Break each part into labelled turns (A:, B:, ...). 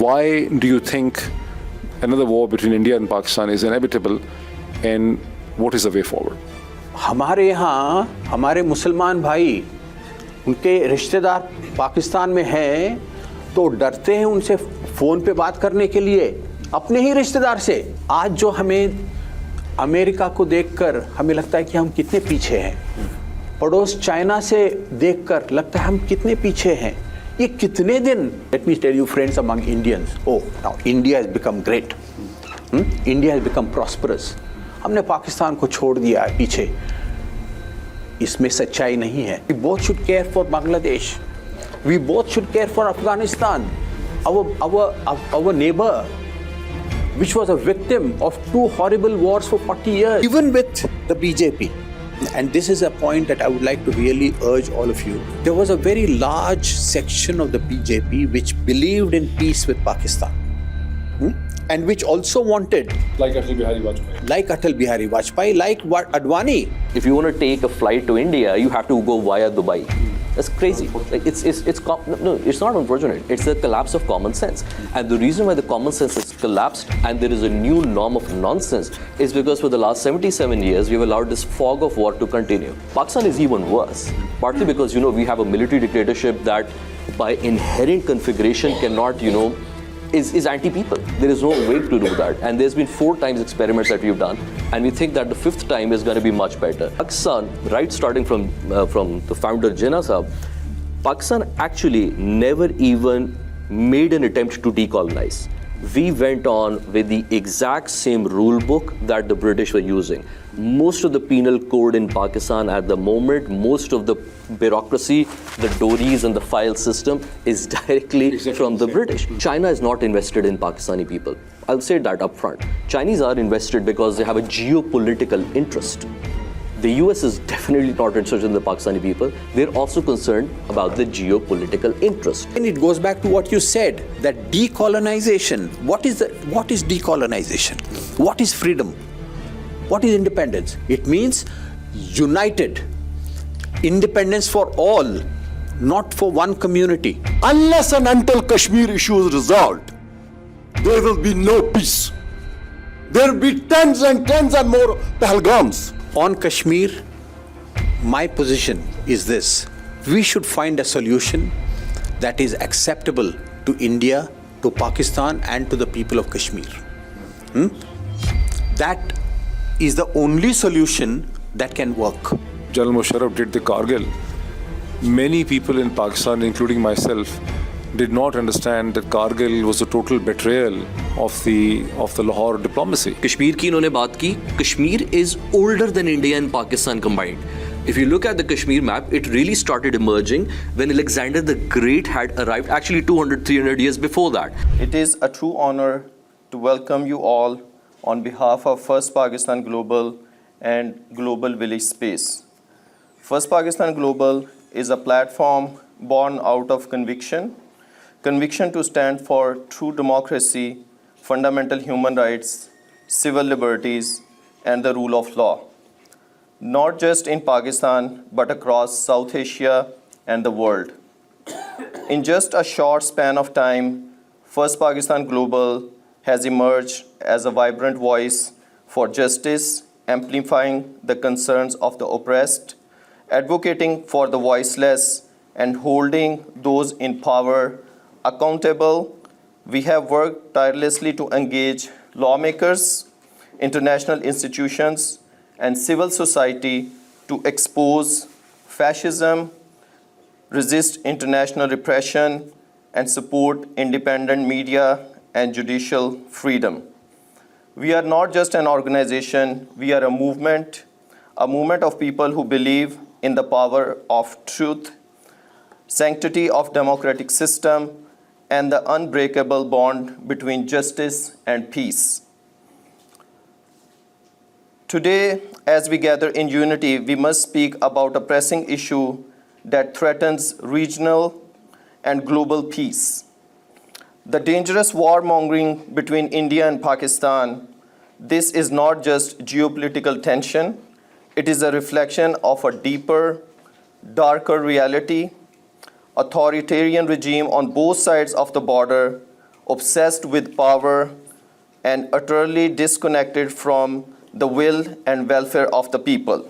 A: why do you think another war between India and Pakistan is inevitable, and what is the way forward?
B: हमारे यहाँ हमारे मुसलमान भाई उनके रिश्तेदार पाकिस्तान में हैं तो डरते हैं उनसे फ़ोन पे बात करने के लिए, अपने ही रिश्तेदार से। आज जो हमें अमेरिका को देखकर हमें लगता है कि हम कितने पीछे हैं, पड़ोस चाइना से देखकर लगता है हम कितने पीछे हैं। ये कितने दिन, let me tell you friends among Indians, oh now India has become great, India has become prosperous, हमने पाकिस्तान को छोड़ दिया है पीछे। इसमें सच्चाई नहीं है। We both should care for Bangladesh, we both should care for Afghanistan, our neighbor which was a victim of two horrible wars for 40 years. Even with the BJP, and this is a point that I would like to really urge all of you, there was a very large section of the BJP which believed in peace with Pakistan, and which also wanted,
A: Like Atal Bihari Vajpayee, like Advani.
C: If you want to take a flight to India, you have to go via Dubai. That's crazy. Like it's not unfortunate. It's the collapse of common sense. And the reason why the common sense has collapsed and there is a new norm of nonsense is because for the last 77 years, we've allowed this fog of war to continue. Pakistan is even worse, partly because, we have a military dictatorship that by inherent configuration cannot, is anti-people. There is no way to do that. And there's been 4 times experiments that we've done, and we think that the 5th time is going to be much better. Pakistan, right starting from the founder Jinnah Sahab, Pakistan actually never even made an attempt to decolonize. We went on with the exact same rule book that the British were using. Most of the penal code in Pakistan at the moment, most of the bureaucracy, the dories and the file system is directly from the British. China is not invested in Pakistani people. I'll say that up front. Chinese are invested because they have a geopolitical interest. The US is definitely not interested in the Pakistani people. They're also concerned about the geopolitical interest.
B: And it goes back to what you said, that decolonization. What is decolonization? What is freedom? What is independence? It means united. Independence for all, not for one community.
D: Unless and until Kashmir issue is resolved, there will be no peace. There will be tens and more Pahalgams.
B: On Kashmir, my position is this: we should find a solution that is acceptable to India, to Pakistan, and to the people of Kashmir. That is the only solution that can work.
A: General Musharraf did the Kargil. Many people in Pakistan, including myself, did not understand that Kargil was a total betrayal of the Lahore diplomacy.
C: Kashmir ki inhone baat ki. Kashmir is older than India and Pakistan combined. If you look at the Kashmir map, it really started emerging when Alexander the Great had arrived, actually 200, 300 years before that.
E: It is a true honor to welcome you all on behalf of First Pakistan Global and Global Village Space. First Pakistan Global is a platform born out of conviction to stand for true democracy, fundamental human rights, civil liberties, and the rule of law, not just in Pakistan, but across South Asia and the world. In just a short span of time, First Pakistan Global has emerged as a vibrant voice for justice, amplifying the concerns of the oppressed, advocating for the voiceless, and holding those in power accountable. We have worked tirelessly to engage lawmakers, international institutions, and civil society to expose fascism, resist international repression, and support independent media and judicial freedom. We are not just an organization, we are a movement of people who believe in the power of truth, sanctity of democratic system, and the unbreakable bond between justice and peace. Today, as we gather in unity, we must speak about a pressing issue that threatens regional and global peace. The dangerous warmongering between India and Pakistan. This is not just geopolitical tension, it is a reflection of a deeper, darker reality. Authoritarian regime on both sides of the border obsessed with power, and utterly disconnected from the will and welfare of the people.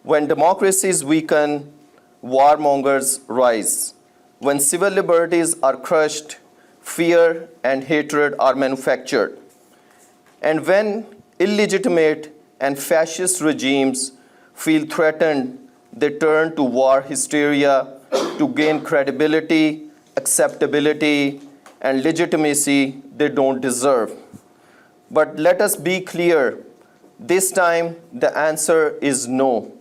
E: When democracies weaken, warmongers rise. When civil liberties are crushed, fear and hatred are manufactured. And when illegitimate and fascist regimes feel threatened, they turn to war hysteria to gain credibility, acceptability, and legitimacy they don't deserve. But let us be clear, this time the answer is no.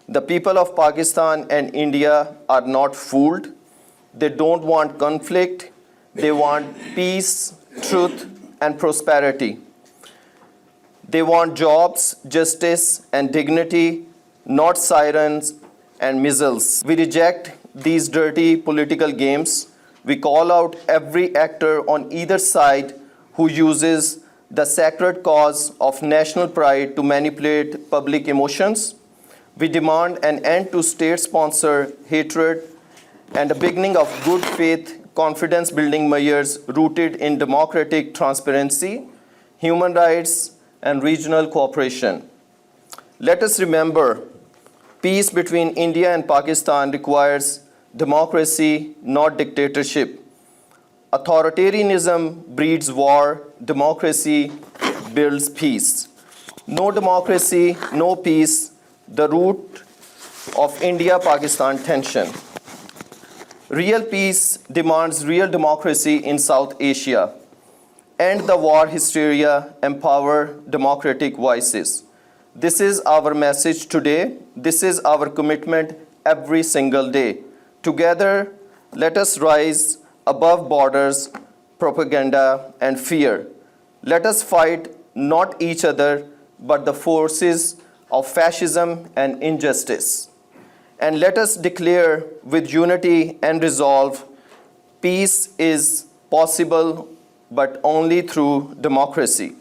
E: The people of Pakistan and India are not fooled. They don't want conflict. They want peace, truth, and prosperity. They want jobs, justice, and dignity, not sirens and missiles. We reject these dirty political games. We call out every actor on either side who uses the sacred cause of national pride to manipulate public emotions. We demand an end to state-sponsored hatred and a beginning of good faith, confidence-building measures rooted in democratic transparency, human rights, and regional cooperation. Let us remember, peace between India and Pakistan requires democracy, not dictatorship. Authoritarianism breeds war, democracy builds peace. No democracy, no peace, the root of India-Pakistan tension. Real peace demands real democracy in South Asia. End the war hysteria, empower democratic voices. This is our message today. This is our commitment every single day. Together, let us rise above borders, propaganda, and fear. Let us fight not each other, but the forces of fascism and injustice. And let us declare with unity and resolve, peace is possible, but only through democracy.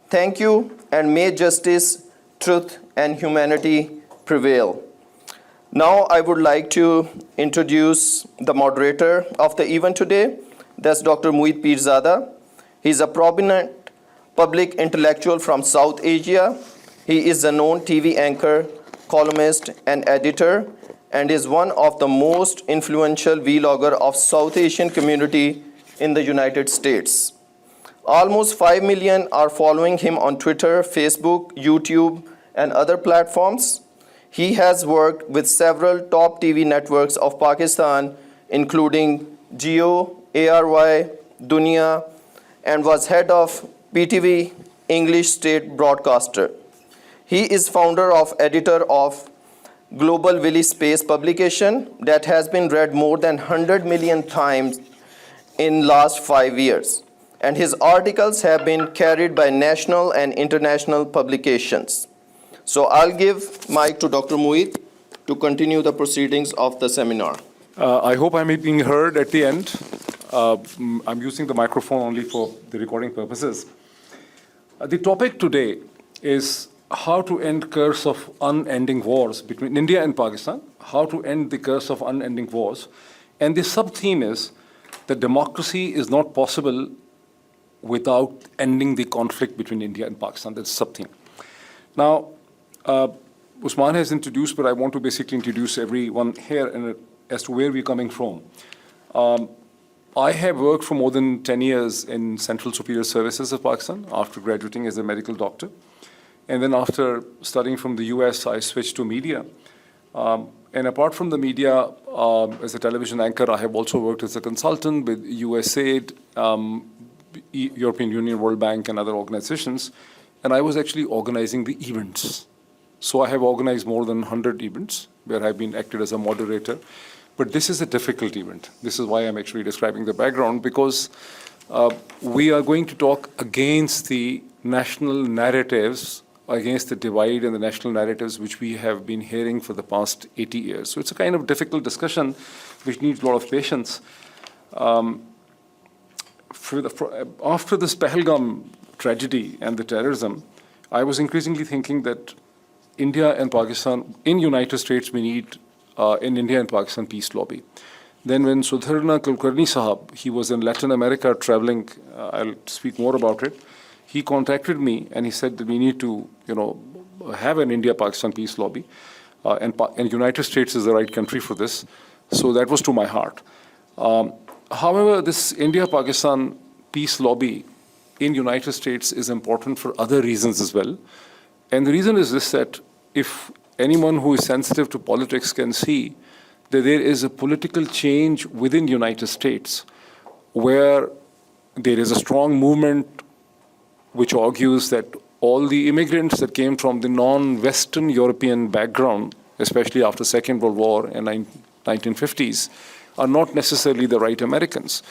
E: Thank you, and may justice, truth, and humanity prevail. Now I would like to introduce the moderator of the event today. That's Dr. Moeed Pirzada. He's a prominent public intellectual from South Asia. He is a known TV anchor, columnist, and editor, and is one of the most influential vlogger of South Asian community in the United States. Almost 5 million are following him on Twitter, Facebook, YouTube, and other platforms. He has worked with several top TV networks of Pakistan, including Jio, ARY, Dunia, and was head of PTV English state broadcaster. He is founder of editor of Global Village Space publication that has been read more than 100 million times in last 5 years. And his articles have been carried by national and international publications. So I'll give mic to Dr. Moeed to continue the proceedings of the seminar.
A: I hope I'm being heard at the end. I'm using the microphone only for the recording purposes. The topic today is how to end curse of unending wars between India and Pakistan, how to end the curse of unending wars. And the sub-theme is that democracy is not possible without ending the conflict between India and Pakistan. That's the sub-theme. Now, Usman has introduced, but I want to basically introduce everyone here and as to where we're coming from. I have worked for more than 10 years in Central Superior Services of Pakistan after graduating as a medical doctor. And then after studying from the US, I switched to media. And apart from the media, as a television anchor, I have also worked as a consultant with USAID, European Union, World Bank, and other organizations. And I was actually organizing the events. So I have organized more than 100 events where I've been acted as a moderator. But this is a difficult event. This is why I'm actually describing the background, because we are going to talk against the national narratives, against the divide and the national narratives which we have been hearing for the past 80 years. So it's a kind of difficult discussion which needs a lot of patience. After this Pahalgam tragedy and the terrorism, I was increasingly thinking that India and Pakistan, in United States, we need an India and Pakistan peace lobby. Then when Sudharna Kulkarni Sahab, he was in Latin America traveling, I'll speak more about it, he contacted me and he said that we need to, have an India-Pakistan peace lobby, and United States is the right country for this. So that was to my heart. However, this India-Pakistan peace lobby in United States is important for other reasons as well. And the reason is this, that if anyone who is sensitive to politics can see that there is a political change within the United States where there is a strong movement which argues that all the immigrants that came from the non-Western European background, especially after Second World War and 1950s, are not necessarily the right Americans.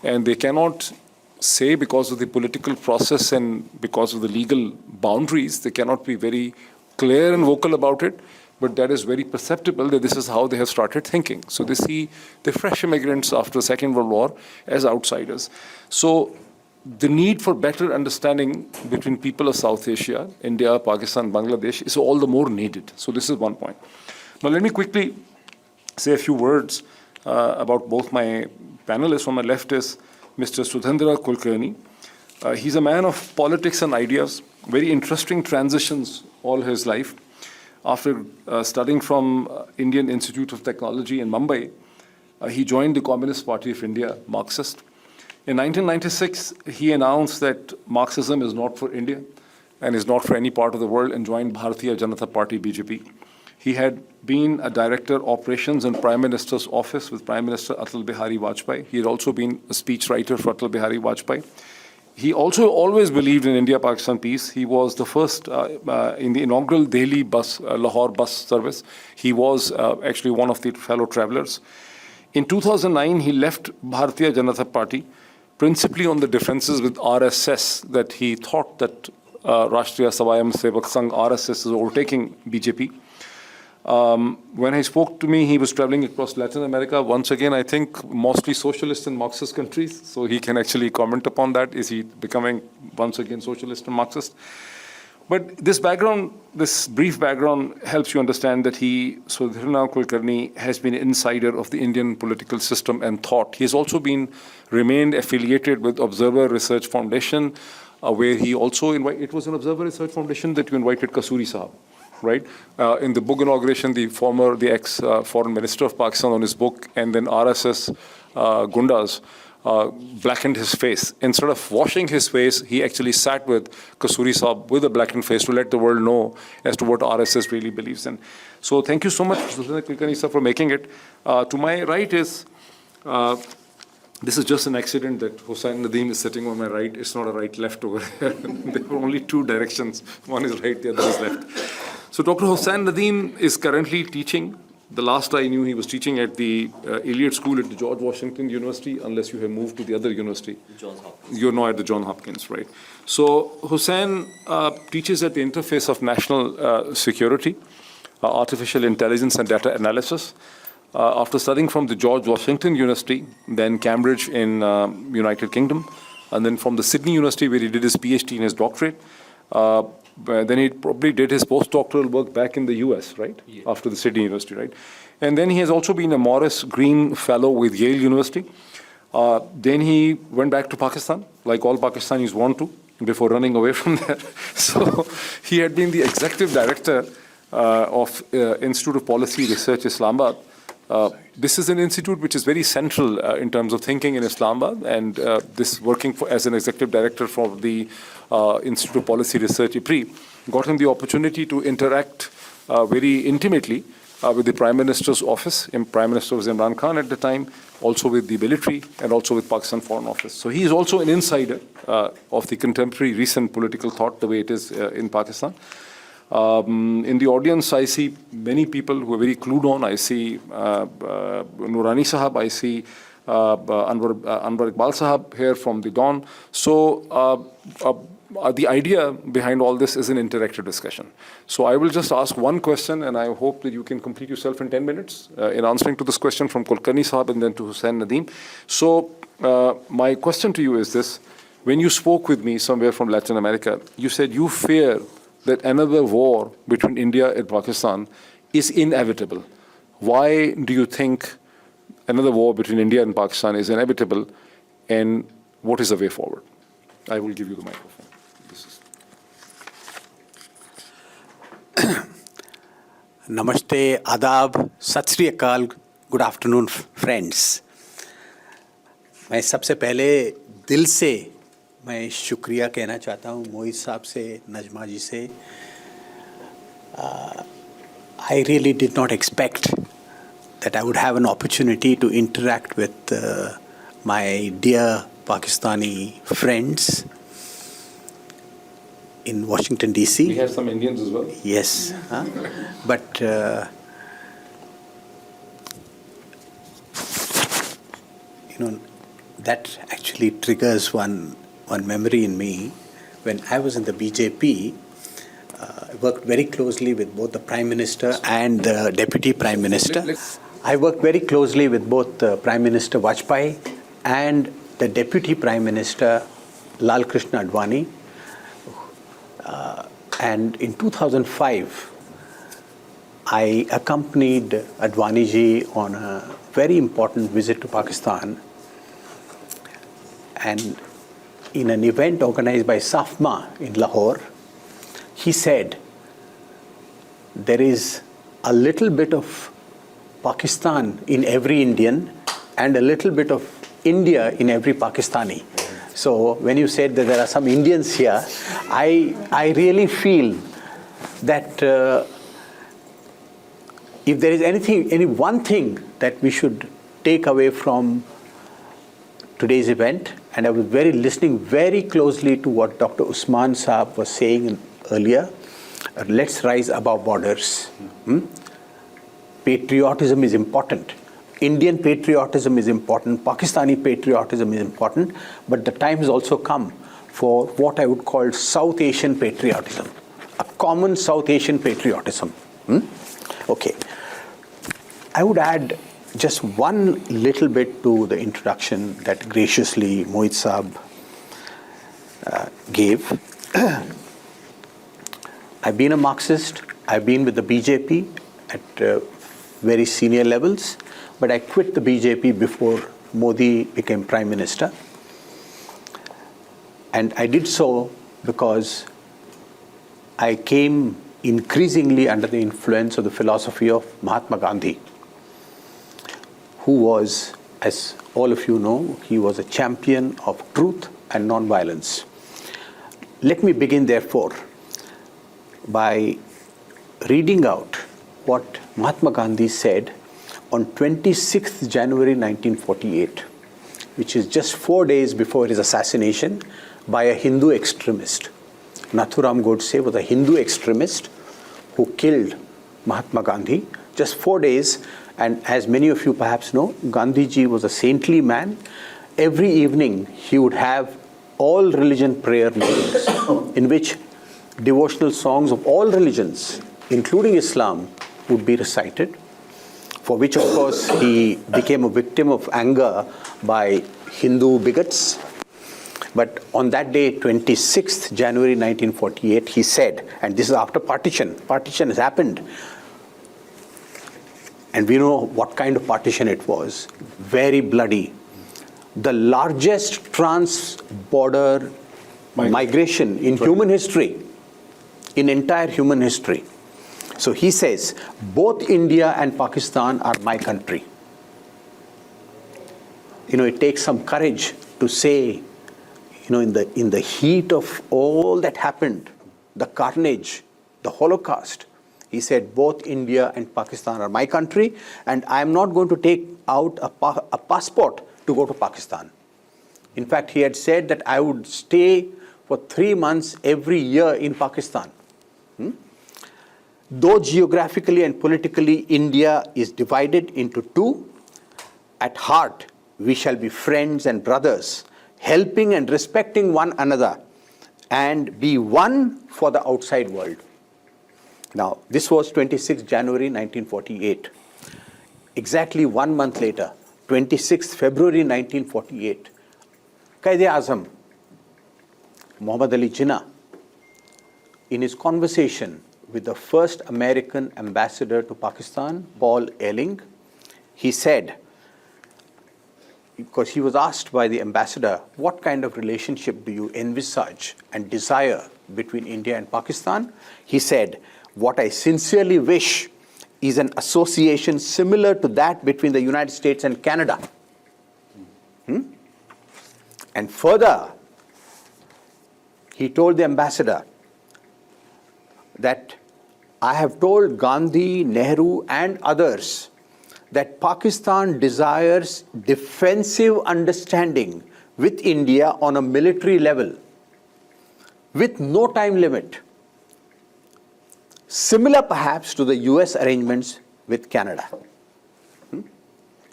A: And they cannot say, because of the political process and because of the legal boundaries, they cannot be very clear and vocal about it, but that is very perceptible that this is how they have started thinking. So they see the fresh immigrants after the Second World War as outsiders. So the need for better understanding between people of South Asia, India, Pakistan, Bangladesh, is all the more needed. So this is one point. Now let me quickly say a few words about both my panelists. On my left is Mr. Sudhendra Kulkarni. He's a man of politics and ideas, very interesting transitions all his life. After studying from Indian Institute of Technology in Mumbai, he joined the Communist Party of India, Marxist. In 1996, he announced that Marxism is not for India and is not for any part of the world, and joined Bharatiya Janata Party, BJP. He had been a director of operations in Prime Minister's office with Prime Minister Atal Bihari Vajpayee. He had also been a speechwriter for Atal Bihari Vajpayee. He also always believed in India-Pakistan peace. He was the first in the inaugural Delhi Lahore bus service. He was actually one of the fellow travelers. In 2009, he left Bharatiya Janata Party, principally on the differences with RSS, that he thought that Rashtriya Savayam Sevak Sangh, RSS, is overtaking BJP. When he spoke to me, he was traveling across Latin America. Once again, I think mostly socialist and Marxist countries, so he can actually comment upon that. Is he becoming once again socialist and Marxist? But this background, this brief background, helps you understand that Sudharna Kulkarni, has been an insider of the Indian political system and thought. He has also remained affiliated with Observer Research Foundation, where he also it was an Observer Research Foundation that you invited Kasuri Sahab, right? In the book inauguration, the ex-foreign minister of Pakistan on his book, and then RSS Gundas blackened his face. Instead of washing his face, he actually sat with Kasuri Sahab with a blackened face to let the world know as to what RSS really believes in. So thank you so much, Sudharna Kulkarni sir, for making it. To my right is, this is just an accident that Hossain Nadeem is sitting on my right. It's not a right-left over here. There were only two directions. One is right, the other is left. So Dr. Hossain Nadeem is currently teaching. The last I knew, he was teaching at the Elliott School at the George Washington University, unless you have moved to the other university.
C: Johns Hopkins.
A: You're now at the Johns Hopkins, right? So Hossain teaches at the interface of national security, artificial intelligence and data analysis. After studying from the George Washington University, then Cambridge in United Kingdom, and then from the Sydney University, where he did his PhD and his doctorate. Then he probably did his postdoctoral work back in the US, right? Yeah. After the Sydney University, right? And then he has also been a Morris Green Fellow with Yale University. Then he went back to Pakistan, like all Pakistanis want to, before running away from there. So he had been the executive director of Institute of Policy Research, Islamabad. This is an institute which is very central in terms of thinking in Islamabad, and this working as an executive director for the Institute of Policy Research, IPRI, got him the opportunity to interact very intimately with the Prime Minister's office. Prime Minister was Imran Khan at the time, also with the military, and also with Pakistan Foreign Office. So he is also an insider of the contemporary recent political thought, the way it is in Pakistan. In the audience, I see many people who are very clued on. I see Nurani Sahab, I see Anwar Iqbal Sahab here from the Dawn. So the idea behind all this is an interactive discussion. So I will just ask one question, and I hope that you can complete yourself in 10 minutes in answering to this question from Kulkarni Sahab and then to Hossain Nadeem. So my question to you is this. When you spoke with me somewhere from Latin America, you said you fear that another war between India and Pakistan is inevitable. Why do you think another war between India and Pakistan is inevitable, and what is the way forward? I will give you the microphone.
B: Namaste, Adab, Sat Sri Akal, good afternoon, friends. मैं सबसे पहले दिल से मैं शुक्रिया कहना चाहता हूँ मोहित साहब से, नजमा जी से. I really did not expect that I would have an opportunity to interact with my dear Pakistani friends in Washington, D.C.
A: We have some Indians as well.
B: Yes, but that actually triggers one memory in me. When I was in the BJP, I worked very closely with both the Prime Minister and the Deputy Prime Minister. I worked very closely with both Prime Minister Vajpayee and the Deputy Prime Minister Lal Krishna Advani. And in 2005, I accompanied Advani ji on a very important visit to Pakistan. And in an event organized by SAFMA in Lahore, he said, there is a little bit of Pakistan in every Indian and a little bit of India in every Pakistani. So when you said that there are some Indians here, I really feel that if there is any one thing that we should take away from today's event, and I was listening very closely to what Dr. Usman Saab was saying earlier, let's rise above borders. Patriotism is important. Indian patriotism is important. Pakistani patriotism is important. But the time has also come for what I would call South Asian patriotism, a common South Asian patriotism. Okay. I would add just one little bit to the introduction that graciously Moeed Saab gave. I've been a Marxist. I've been with the BJP at very senior levels, but I quit the BJP before Modi became Prime Minister. And I did so because I came increasingly under the influence of the philosophy of Mahatma Gandhi, who was, as all of you know, he was a champion of truth and non-violence. Let me begin, therefore, by reading out what Mahatma Gandhi said on 26th January 1948, which is just 4 days before his assassination by a Hindu extremist. Nathuram Godse was a Hindu extremist who killed Mahatma Gandhi just 4 days. And as many of you perhaps know, Gandhiji was a saintly man. Every evening he would have all religion prayer meetings in which devotional songs of all religions, including Islam, would be recited, for which of course he became a victim of anger by Hindu bigots. But on that day, 26th January 1948, he said, and this is after partition has happened, and we know what kind of partition it was, very bloody. The largest trans-border migration in human history, in entire human history. So he says, both India and Pakistan are my country. It takes some courage to say, in the heat of all that happened, the carnage, the Holocaust, he said, both India and Pakistan are my country, and I am not going to take out a passport to go to Pakistan. In fact, he had said that I would stay for 3 months every year in Pakistan. Though geographically and politically India is divided into two, at heart we shall be friends and brothers, helping and respecting one another, and be one for the outside world. Now, this was 26 January 1948. Exactly 1 month later, 26 February 1948, Quaid-e-Azam, Muhammad Ali Jinnah, in his conversation with the first American ambassador to Pakistan, Paul Ehrling, he said, because he was asked by the ambassador, what kind of relationship do you envisage and desire between India and Pakistan? He said, what I sincerely wish is an association similar to that between the United States and Canada. And further, he told the ambassador that I have told Gandhi, Nehru, and others that Pakistan desires defensive understanding with India on a military level, with no time limit, similar perhaps to the US arrangements with Canada.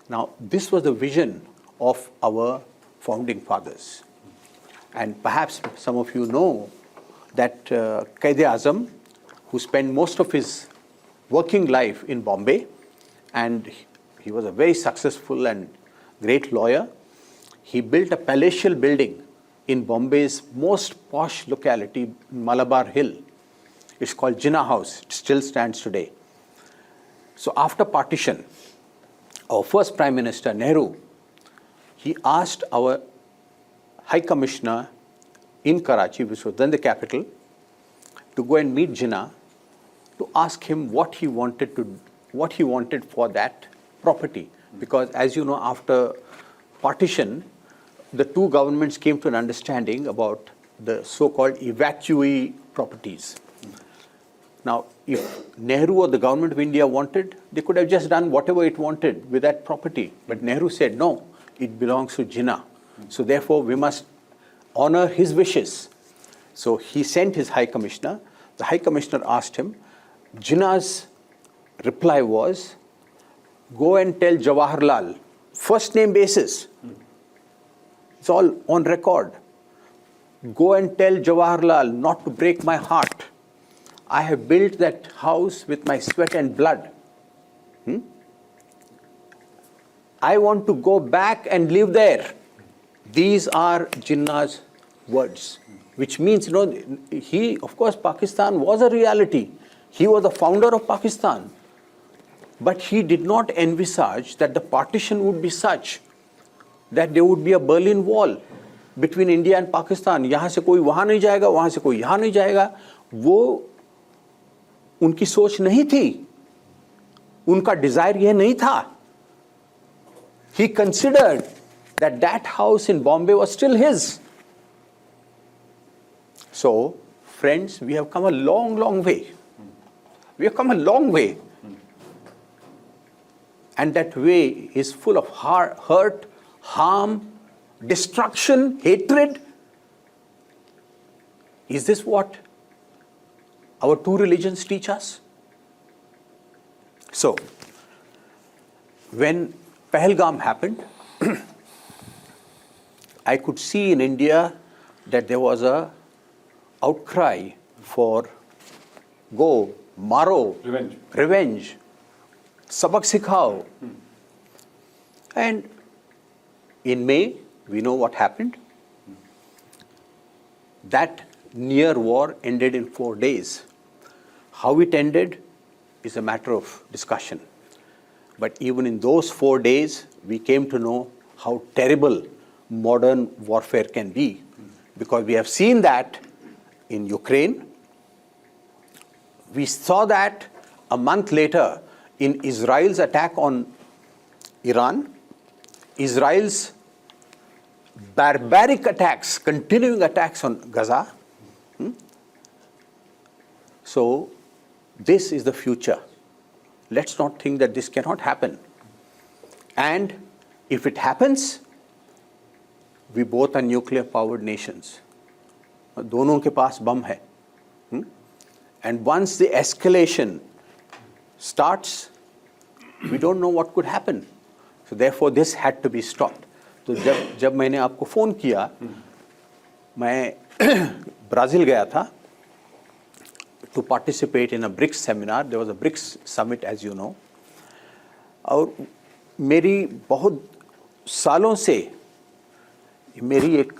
B: Now, this was the vision of our founding fathers. And perhaps some of you know that Quaid-e-Azam, who spent most of his working life in Bombay, and he was a very successful and great lawyer, he built a palatial building in Bombay's most posh locality, Malabar Hill. It's called Jinnah House. It still stands today. So after partition, our first Prime Minister, Nehru, he asked our High Commissioner in Karachi, which was then the capital, to go and meet Jinnah to ask him what he wanted for that property. Because as you know, after partition, the two governments came to an understanding about the so-called evacuee properties. Now, if Nehru or the government of India wanted, they could have just done whatever it wanted with that property. But Nehru said, no, it belongs to Jinnah. So therefore, we must honor his wishes. So he sent his High Commissioner. The High Commissioner asked him. Jinnah's reply was, go and tell Jawaharlal, first name basis. It's all on record. Go and tell Jawaharlal not to break my heart. I have built that house with my sweat and blood. I want to go back and live there. These are Jinnah's words, which means, of course, Pakistan was a reality. He was the founder of Pakistan. But he did not envisage that the partition would be such that there would be a Berlin Wall between India and Pakistan. यहाँ से कोई वहाँ नहीं जाएगा, वहाँ से कोई यहाँ नहीं जाएगा. वो उनकी सोच नहीं थी. उनका desire यह नहीं था. He considered that house in Bombay was still his. So, friends, we have come a long, long way. We have come a long way. And that way is full of hurt, harm, destruction, hatred. Is this what our two religions teach us? So, when Pahalgam happened, I could see in India that there was a outcry for go, maro, revenge, sabak sikhao. And in May, we know what happened. That near war ended in 4 days. How it ended is a matter of discussion. But even in those 4 days, we came to know how terrible modern warfare can be. Because we have seen that in Ukraine. We saw that a month later in Israel's attack on Iran. Israel's barbaric attacks, continuing attacks on Gaza. So, this is the future. Let's not think that this cannot happen. And if it happens, we both are nuclear-powered nations. दोनों के पास बम है. And once the escalation starts, we don't know what could happen. So therefore, this had to be stopped. तो जब मैंने आपको phone किया, मैं Brazil गया था to participate in a BRICS seminar. There was a BRICS summit, as you know. और मेरी बहुत सालों से मेरी एक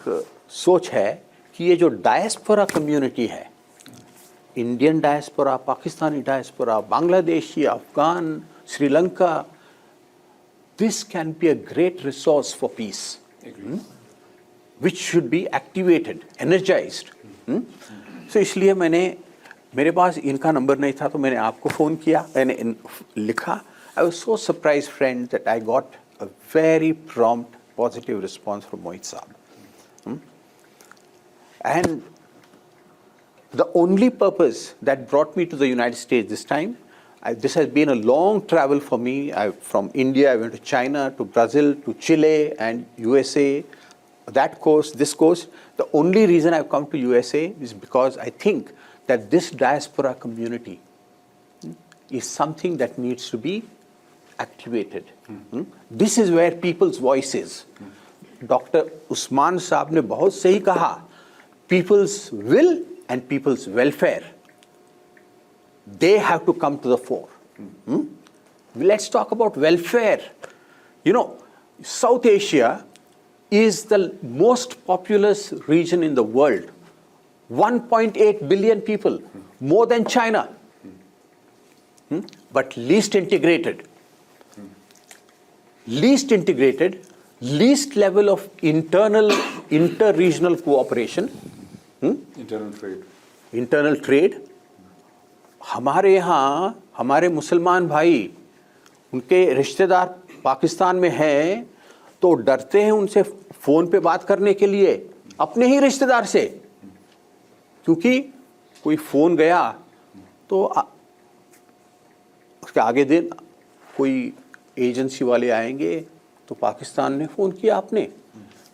B: सोच है कि ये जो डायस्पोरा कम्युनिटी है, Indian diaspora, Pakistani diaspora, Bangladeshi, Afghan, Sri Lanka, this can be a great resource for peace, which should be activated, energized. So इसलिए मेरे पास इनका नंबर नहीं था, तो मैंने आपको फ़ोन किया, मैंने लिखा. I was so surprised, friend, that I got a very prompt, positive response from Moeed Saab. And the only purpose that brought me to the United States this time, this has been a long travel for me. From India, I went to China, to Brazil, to Chile, and USA. That course, this course. The only reason I've come to USA is because I think that this diaspora community is something that needs to be activated. This is where people's voice is. Dr. Usman Saab ने बहुत सही कहा, people's will and people's welfare, they have to come to the fore. Let's talk about welfare. You know, South Asia is the most populous region in the world. 1.8 billion people, more than China, but least integrated. Least integrated, least level of inter-regional cooperation.
A: Internal trade.
B: Internal trade. हमारे यहाँ हमारे मुसलमान भाई, उनके रिश्तेदार पाकिस्तान में हैं, तो डरते हैं उनसे फ़ोन पे बात करने के लिए, अपने ही रिश्तेदार से, क्योंकि कोई फ़ोन गया तो उसके आगे दिन कोई एजेंसी वाले आएंगे, तो पाकिस्तान ने फ़ोन किया आपने.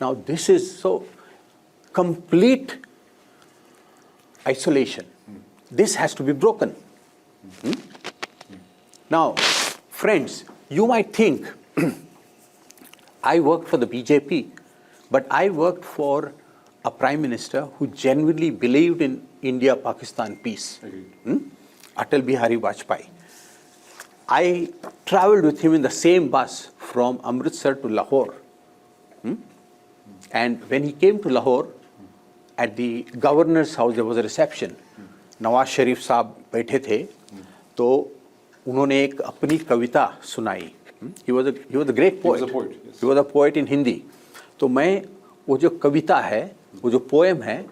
B: Now this is so complete isolation. This has to be broken. Now, friends, you might think I worked for the BJP, but I worked for a prime minister who genuinely believed in India-Pakistan peace. Atal Bihari Vajpayee. I traveled with him in the same bus from Amritsar to Lahore. And when he came to Lahore, at the governor's house there was a reception. Nawaz Sharif साहब बैठे थे, तो उन्होंने एक अपनी कविता सुनाई. He was a great poet. He was a poet in Hindi. तो मैं वो जो कविता है, वो जो पोएम है,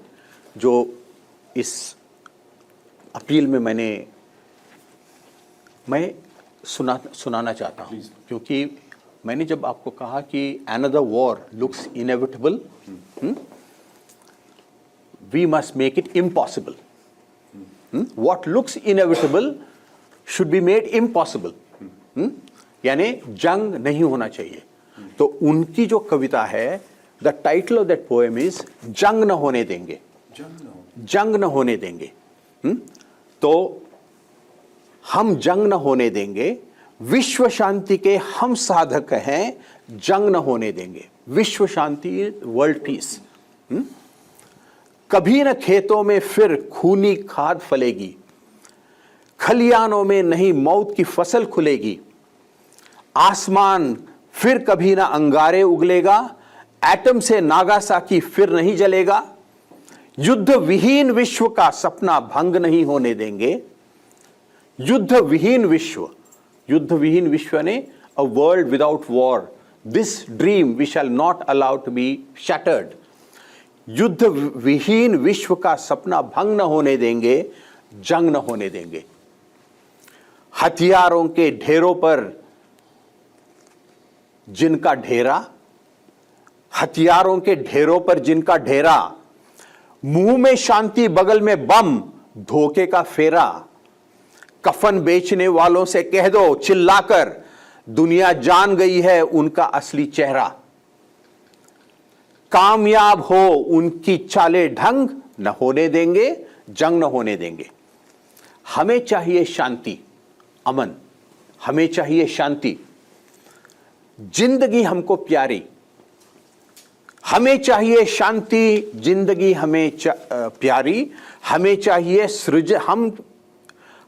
B: जो इस अपील में मैं सुनाना चाहता हूँ, क्योंकि मैंने जब आपको कहा कि another war looks inevitable, we must make it impossible. What looks inevitable should be made impossible. यानी जंग नहीं होना चाहिए. तो उनकी जो कविता है, the title of that poem is जंग न होने देंगे. जंग न होने देंगे. तो हम जंग न होने देंगे, विश्व शांति के हम साधक हैं, जंग न होने देंगे. विश्व शांति, वर्ल्ड पीस. कभी न खेतों में फिर खूनी खाद फलेगी, खलियानों में नहीं मौत की फसल खुलेगी, आसमान फिर कभी ना अंगारे उगलेगा, एटम से नागासाकी फिर नहीं जलेगा, युद्ध विहीन विश्व का सपना भंग नहीं होने देंगे. युद्ध विहीन विश्व ने a world without war. This dream we shall not allow to be shattered. युद्ध विहीन विश्व का सपना भंग न होने देंगे, जंग न होने देंगे. हथियारों के ढेरों पर जिनका ढेरा, हथियारों के ढेरों पर जिनका ढेरा, मुंह में शांति बगल में बम, धोखे का फेरा. कफन बेचने वालों से कह दो चिल्लाकर, दुनिया जान गई है उनका असली चेहरा. कामयाब हो उनकी चाले ढंग, न होने देंगे, जंग न होने देंगे. हमें चाहिए शांति, अमन. हमें चाहिए शांति. जिंदगी हमको प्यारी. हमें चाहिए शांति, जिंदगी हमें प्यारी. हमें चाहिए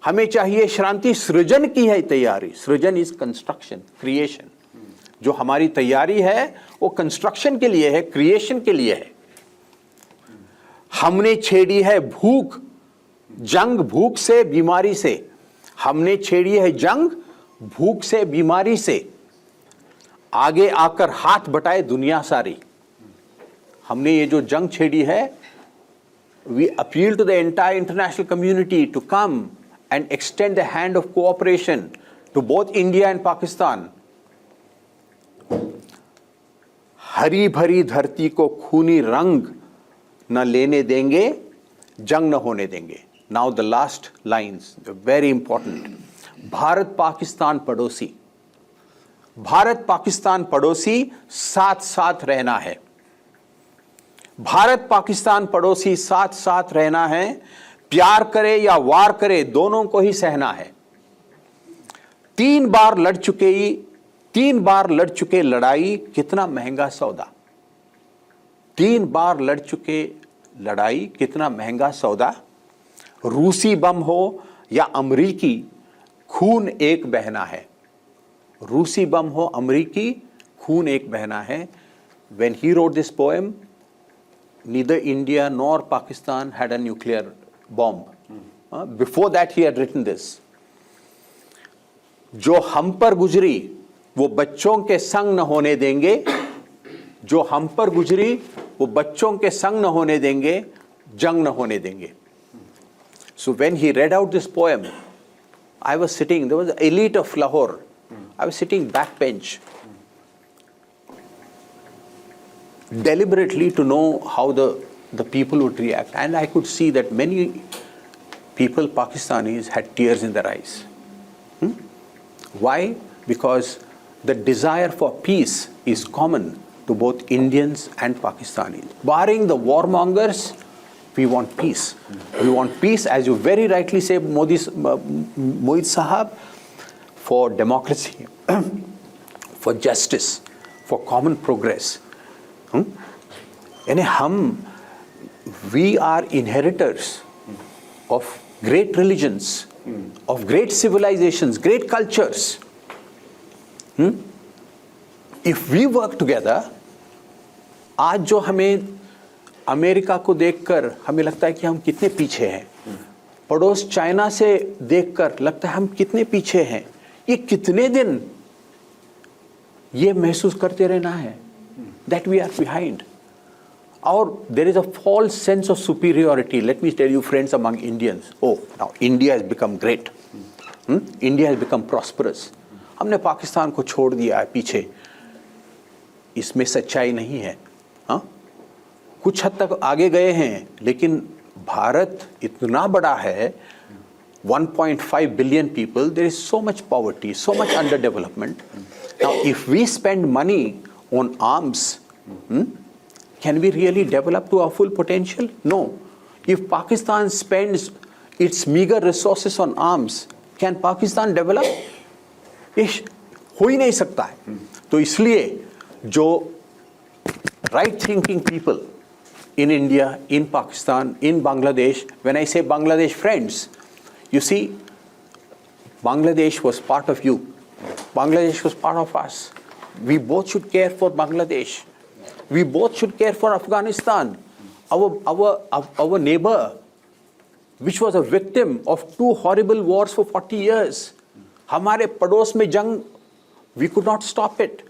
B: हमें चाहिए शांति, सृजन की है तैयारी. सृजन इज कंस्ट्रक्शन, क्रिएशन. जो हमारी तैयारी है वो कंस्ट्रक्शन के लिए है, क्रिएशन के लिए है. हमने छेड़ी है भूख, जंग भूख से बीमारी से. हमने छेड़ी है जंग भूख से बीमारी से. आगे आकर हाथ बटाए दुनिया सारी। हमने ये जो जंग छेड़ी है, we appeal to the entire international community to come and extend the hand of cooperation to both India and Pakistan. हरी भरी धरती को खूनी रंग न लेने देंगे, जंग न होने देंगे. Now the last lines, very important. Bharat Pakistan पड़ोसी, भारत पाकिस्तान पड़ोसी, साथ साथ रहना है. भारत पाकिस्तान पड़ोसी, साथ साथ रहना है. प्यार करे या वार करे, दोनों को ही सहना है. 3 बार लड़ चुके लड़ाई, कितना महंगा सौदा. 3 बार लड़ चुके लड़ाई, कितना महंगा सौदा. रूसी बम हो या अमरीकी, खून एक बहना है. रूसी बम हो अमरीकी, खून एक बहना है. When he wrote this poem, neither India nor Pakistan had a nuclear bomb. Before that he had written this. जो हम पर गुजरी वो बच्चों के संग न होने देंगे, जो हम पर गुजरी वो बच्चों के संग न होने देंगे, जंग न होने देंगे. So when he read out this poem, I was sitting, there was an elite of Lahore. I was sitting backbench, deliberately to know how the people would react. And I could see that many people, Pakistanis, had tears in their eyes. Why? Because the desire for peace is common to both Indians and Pakistanis. Barring the warmongers, we want peace. We want peace, as you very rightly say, Moeed Sahab, for democracy, for justice, for common progress. We are inheritors of great religions, of great civilizations, great cultures. If we work together, आज जो हमें America को देखकर हमें लगता है कि हम कितने पीछे हैं, पड़ोस चाइना से देखकर लगता है हम कितने पीछे हैं, ये कितने दिन ये महसूस करते रहना है that we are behind. Or there is a false sense of superiority. Let me tell you, friends among Indians, oh, now India has become great. India has become prosperous. हमने पाकिस्तान को छोड़ दिया है पीछे. इसमें सच्चाई नहीं है. कुछ हद तक आगे गए हैं, लेकिन भारत इतना बड़ा है, 1.5 billion people, there is so much poverty, so much underdevelopment. Now, if we spend money on arms, can we really develop to our full potential? No. If Pakistan spends its meager resources on arms, can Pakistan develop? हो ही नहीं सकता है. तो इसलिए जो right thinking people in India, in Pakistan, in Bangladesh, when I say Bangladesh friends, you see, Bangladesh was part of you. Bangladesh was part of us. We both should care for Bangladesh. We both should care for Afghanistan, our neighbor, which was a victim of 2 horrible wars for 40 years. हमारे पड़ोस में जंग, we could not stop it.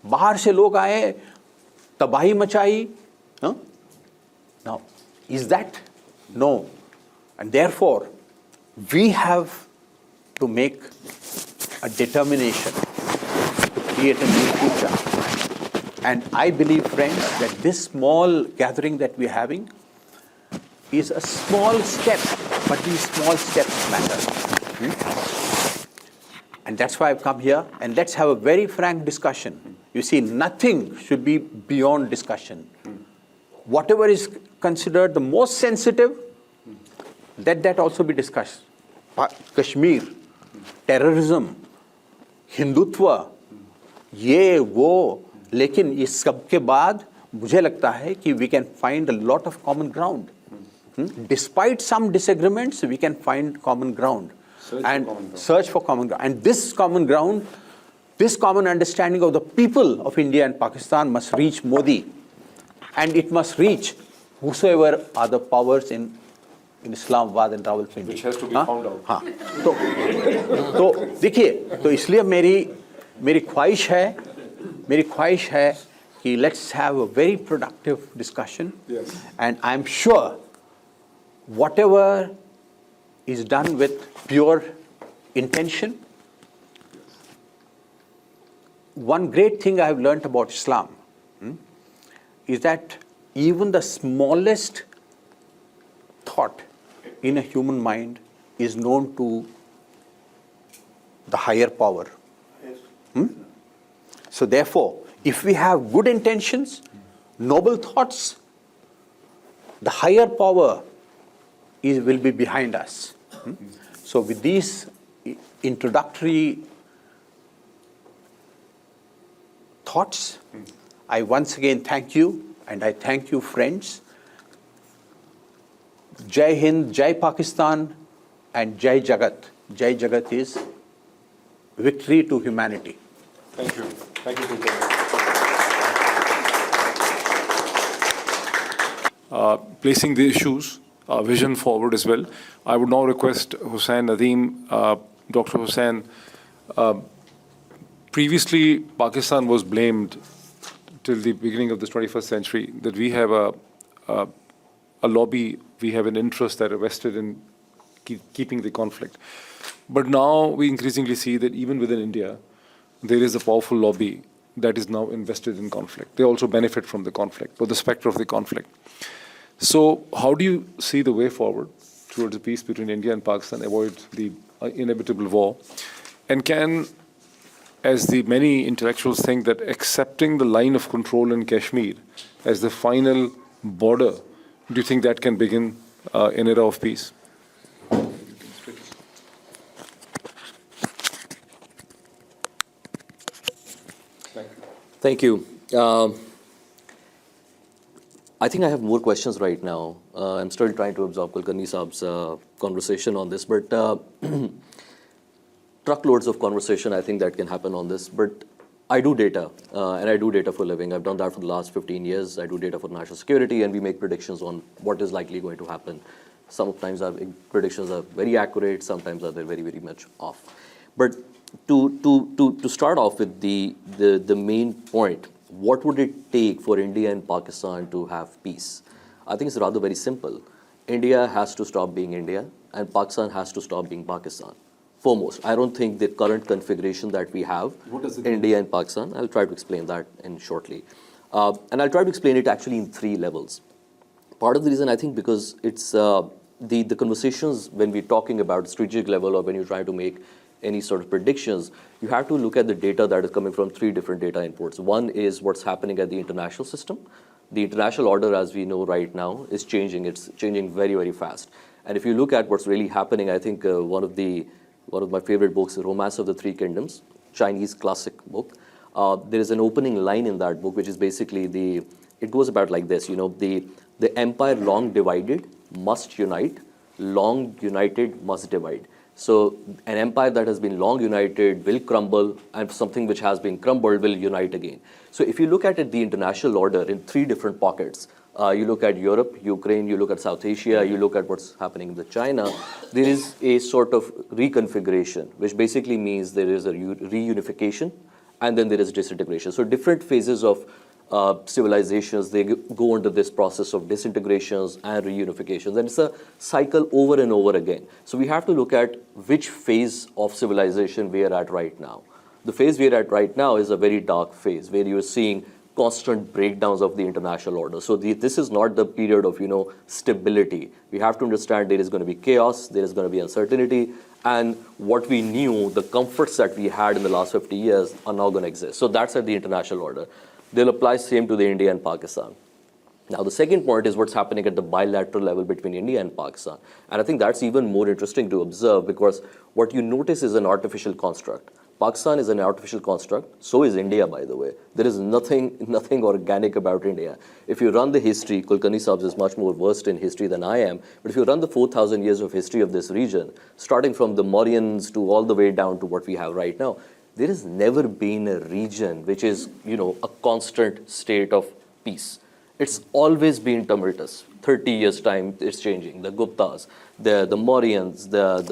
B: बाहर से लोग आए, तबाही मचाई. Now, is that? No. And therefore, we have to make a determination to create a new future. And I believe, friends, that this small gathering that we're having is a small step, but these small steps matter. And that's why I've come here, and let's have a very frank discussion. You see, nothing should be beyond discussion. Whatever is considered the most sensitive, let that also be discussed. Kashmir, terrorism, Hindutva, ये वो, लेकिन इस सब के बाद मुझे लगता है कि we can find a lot of common ground. Despite some disagreements, we can find common ground. Search for common ground. And this common ground, this common understanding of the people of India and Pakistan must reach Modi. And it must reach whosoever are the powers in Islamabad and Rawalpindi.
A: Which has to be found out.
B: हाँ, तो देखिए, तो इसलिए मेरी ख्वाहिश है मेरी ख्वाहिश है कि let's have a very productive discussion.
A: Yes.
B: And I'm sure whatever is done with pure intention. One great thing I've learnt about Islam is that even the smallest thought in a human mind is known to the higher power. So therefore, if we have good intentions, noble thoughts, the higher power will be behind us. So with these introductory thoughts, I once again thank you, and I thank you, friends. Jai Hind, Jai Pakistan, and Jai Jagat. Jai Jagat is victory to humanity.
A: Thank you. Thank you, Kulkarni. Placing the issues, vision forward as well. I would now request Hussain Nadeem, Dr. Hussain. Previously, Pakistan was blamed till the beginning of this 21st century that we have a lobby, we have an interest that are vested in keeping the conflict. But now we increasingly see that even within India, there is a powerful lobby that is now invested in conflict. They also benefit from the conflict, or the specter of the conflict. So how do you see the way forward towards a peace between India and Pakistan, avoid the inevitable war? And can, as the many intellectuals think, that accepting the line of control in Kashmir as the final border, do you think that can begin an era of peace?
C: Thank you. I think I have more questions right now. I'm still trying to absorb Kulkarni Saab's conversation on this, but truckloads of conversation I think that can happen on this. But I do data, and I do data for a living. I've done that for the last 15 years. I do data for national security, and we make predictions on what is likely going to happen. Sometimes our predictions are very accurate, sometimes they're very, very much off. But to start off with the main point, what would it take for India and Pakistan to have peace? I think it's rather very simple. India has to stop being India, and Pakistan has to stop being Pakistan. Foremost, I don't think the current configuration that we have, India and Pakistan, I'll try to explain that in shortly. And I'll try to explain it actually in 3 levels. Part of the reason, I think, because it's the conversations when we're talking about strategic level, or when you're trying to make any sort of predictions, you have to look at the data that is coming from 3 different data inputs. One is what's happening at the international system. The international order, as we know right now, is changing. It's changing very, very fast. And if you look at what's really happening, I think one of my favorite books, Romance of the Three Kingdoms, Chinese classic book. There is an opening line in that book, which is basically it goes about like this, the empire long divided must unite, long united must divide. So an empire that has been long united will crumble, and something which has been crumbled will unite again. So if you look at it, the international order in 3 different pockets, you look at Europe, Ukraine, you look at South Asia, you look at what's happening in China, there is a sort of reconfiguration, which basically means there is a reunification, and then there is disintegration. So different phases of civilizations, they go into this process of disintegrations and reunifications, and it's a cycle over and over again. So we have to look at which phase of civilization we are at right now. The phase we are at right now is a very dark phase, where you're seeing constant breakdowns of the international order. So this is not the period of stability. We have to understand there is going to be chaos, there is going to be uncertainty, and what we knew, the comforts that we had in the last 50 years are now going to exist. So that's at the international order. They'll apply same to the India and Pakistan. Now, the second point is what's happening at the bilateral level between India and Pakistan. And I think that's even more interesting to observe, because what you notice is an artificial construct. Pakistan is an artificial construct. So is India, by the way. There is nothing organic about India. If you run the history, Kulkarni Saab is much more versed in history than I am, but if you run the 4,000 years of history of this region, starting from the Mauryans to all the way down to what we have right now, there has never been a region which is, a constant state of peace. It's always been tumultuous. 30 years time, it's changing. The Guptas, the Mauryans, the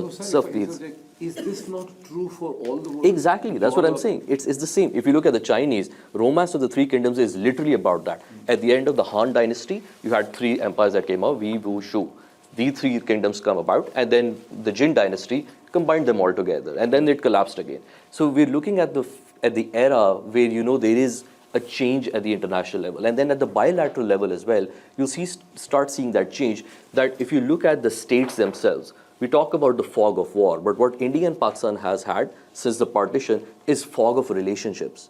C: Safavids.
A: Is this not true for all the world?
C: Exactly, that's what I'm saying. It's the same. If you look at the Chinese, Romance of the Three Kingdoms is literally about that. At the end of the Han Dynasty, you had three empires that came out, Wei, Wu, Shu. These three kingdoms come about, and then the Jin Dynasty combined them all together, and then it collapsed again. So we're looking at the era where there is a change at the international level, and then at the bilateral level as well, you'll start seeing that change. That if you look at the states themselves, we talk about the fog of war, but what India and Pakistan has had since the partition is fog of relationships.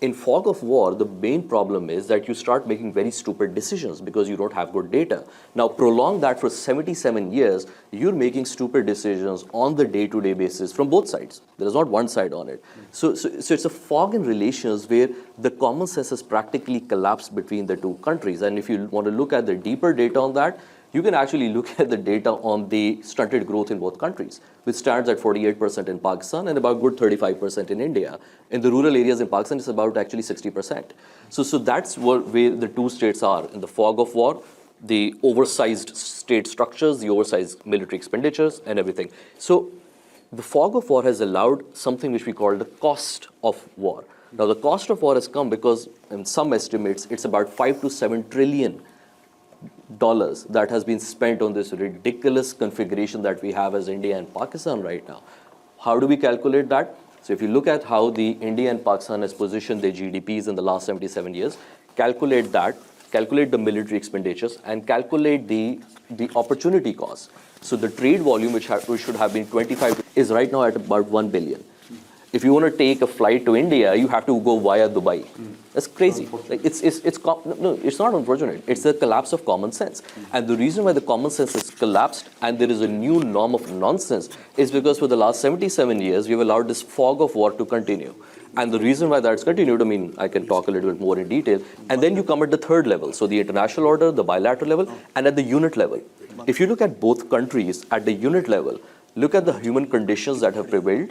C: In fog of war, the main problem is that you start making very stupid decisions because you don't have good data. Now, prolong that for 77 years, you're making stupid decisions on the day-to-day basis from both sides. There is not one side on it. So it's a fog in relations where the common sense has practically collapsed between the two countries. And if you want to look at the deeper data on that, you can actually look at the data on the stunted growth in both countries, which stands at 48% in Pakistan and about good 35% in India. In the rural areas in Pakistan, it's about actually 60%. So that's where the two states are, in the fog of war, the oversized state structures, the oversized military expenditures, and everything. So the fog of war has allowed something which we call the cost of war. Now, the cost of war has come because, in some estimates, it's about $5 to $7 trillion that has been spent on this ridiculous configuration that we have as India and Pakistan right now. How do we calculate that? So if you look at how the India and Pakistan has positioned their GDPs in the last 77 years, calculate that, calculate the military expenditures, and calculate the opportunity cost. So the trade volume, which should have been 25, is right now at about 1 billion. If you want to take a flight to India, you have to go via Dubai. That's crazy. Like it's not unfortunate. It's the collapse of common sense. And the reason why the common sense has collapsed and there is a new norm of nonsense is because for the last 77 years, we've allowed this fog of war to continue. And the reason why that's continued, I can talk a little bit more in detail. And then you come at the third level. So the international order, the bilateral level, and at the unit level. If you look at both countries at the unit level, look at the human conditions that have prevailed.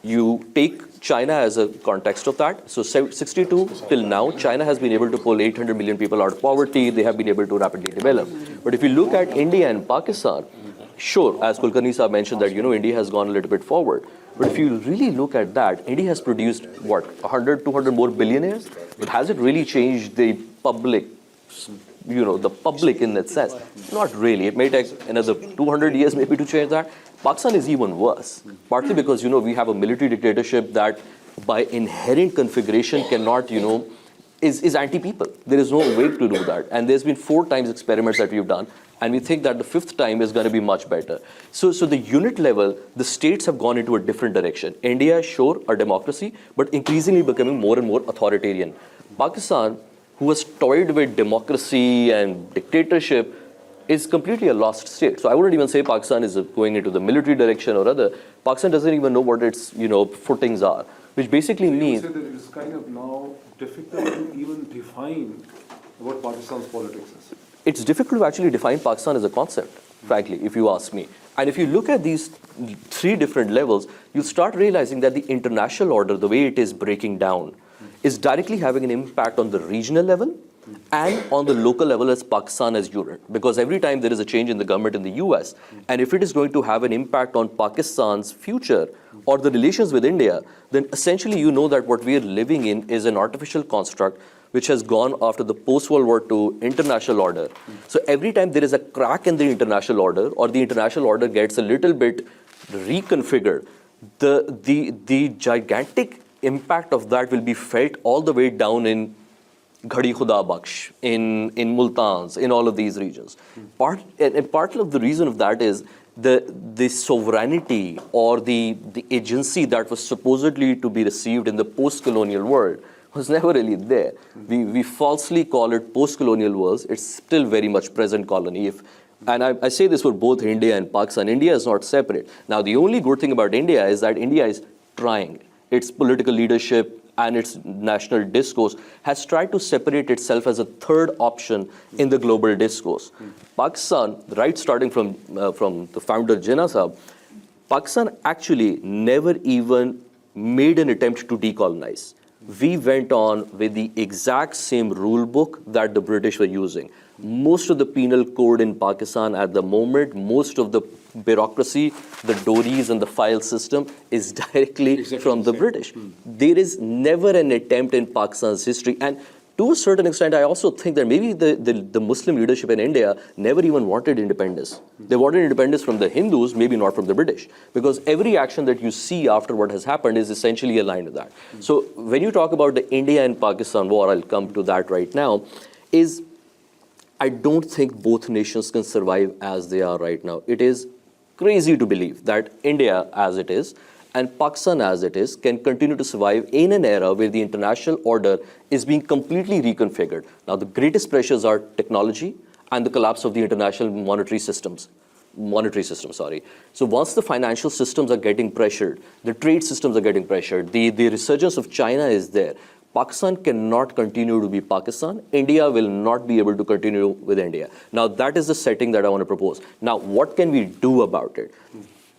C: You take China as a context of that. So 62 till now, China has been able to pull 800 million people out of poverty. They have been able to rapidly develop. But if you look at India and Pakistan, sure, as Kulkarni Saab mentioned that, India has gone a little bit forward. But if you really look at that, India has produced, 100, 200 more billionaires? But has it really changed the public, the public in that sense? Not really. It may take another 200 years maybe to change that. Pakistan is even worse, partly because, we have a military dictatorship that by inherent configuration cannot, is anti-people. There is no way to do that. And there's been 4 times experiments that we've done, and we think that the 5th time is going to be much better. So the unit level, the states have gone into a different direction. India is sure a democracy, but increasingly becoming more and more authoritarian. Pakistan, who has toyed with democracy and dictatorship, is completely a lost state. So I wouldn't even say Pakistan is going into the military direction or other. Pakistan doesn't even know what its footings are, which basically means
A: You say that it is kind of now difficult to even define what Pakistan's politics is.
C: It's difficult to actually define Pakistan as a concept, frankly, if you ask me. And if you look at these 3 different levels, you'll start realizing that the international order, the way it is breaking down, is directly having an impact on the regional level and on the local level as Pakistan as unit. Because every time there is a change in the government in the US, and if it is going to have an impact on Pakistan's future or the relations with India, then essentially that what we are living in is an artificial construct which has gone after the post-World War II international order. So every time there is a crack in the international order or the international order gets a little bit reconfigured, the gigantic impact of that will be felt all the way down in Ghadi Khuda Baksh, in Multans, in all of these regions. Part of the reason of that is the sovereignty or the agency that was supposedly to be received in the post-colonial world was never really there. We falsely call it post-colonial worlds. It's still very much present colony. And I say this for both India and Pakistan. India is not separate. Now, the only good thing about India is that India is trying. Its political leadership and its national discourse has tried to separate itself as a third option in the global discourse. Pakistan, right starting from the founder Jinnah Sahab, Pakistan actually never even made an attempt to decolonize. We went on with the exact same rule book that the British were using. Most of the penal code in Pakistan at the moment, most of the bureaucracy, the Dories and the file system is directly from the British. There is never an attempt in Pakistan's history. And to a certain extent, I also think that maybe the Muslim leadership in India never even wanted independence. They wanted independence from the Hindus, maybe not from the British. Because every action that you see after what has happened is essentially aligned with that. So when you talk about the India and Pakistan war, I'll come to that right now, is I don't think both nations can survive as they are right now. It is crazy to believe that India as it is and Pakistan as it is can continue to survive in an era where the international order is being completely reconfigured. Now, the greatest pressures are technology and the collapse of the international monetary system. So once the financial systems are getting pressured, the trade systems are getting pressured, the resurgence of China is there. Pakistan cannot continue to be Pakistan. India will not be able to continue with India. Now, that is the setting that I want to propose. Now, what can we do about it?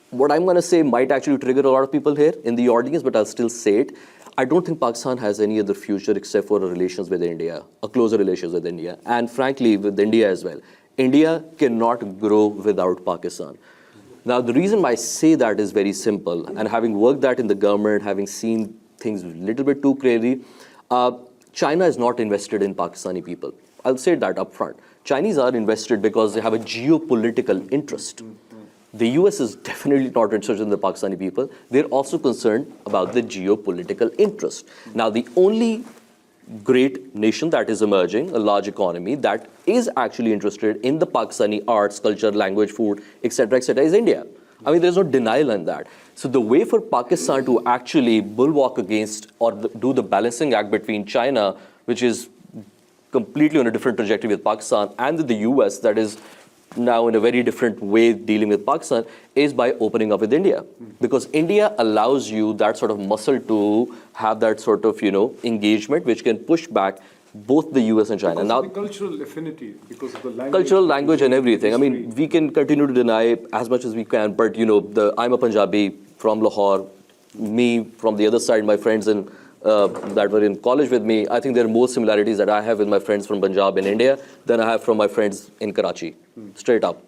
C: What I'm going to say might actually trigger a lot of people here in the audience, but I'll still say it. I don't think Pakistan has any other future except for relations with India, a closer relations with India, and frankly, with India as well. India cannot grow without Pakistan. Now, the reason why I say that is very simple, and having worked that in the government, having seen things a little bit too clearly, China is not invested in Pakistani people. I'll say that up front. Chinese are invested because they have a geopolitical interest. The US is definitely not interested in the Pakistani people. They're also concerned about the geopolitical interest. Now, the only great nation that is emerging, a large economy, that is actually interested in the Pakistani arts, culture, language, food, etc., is India. I mean, there's no denial in that. So the way for Pakistan to actually bulwark against or do the balancing act between China, which is completely on a different trajectory with Pakistan, and with the US, that is now in a very different way dealing with Pakistan, is by opening up with India. Because India allows you that sort of muscle to have that sort of, engagement, which can push back both the US and China.
A: Because
C: now,
A: of the cultural affinity, because of the language.
C: Cultural language and everything. I mean, we can continue to deny as much as we can, but I'm a Punjabi from Lahore, me from the other side, my friends that were in college with me, I think there are more similarities that I have with my friends from Punjab in India than I have from my friends in Karachi, straight up.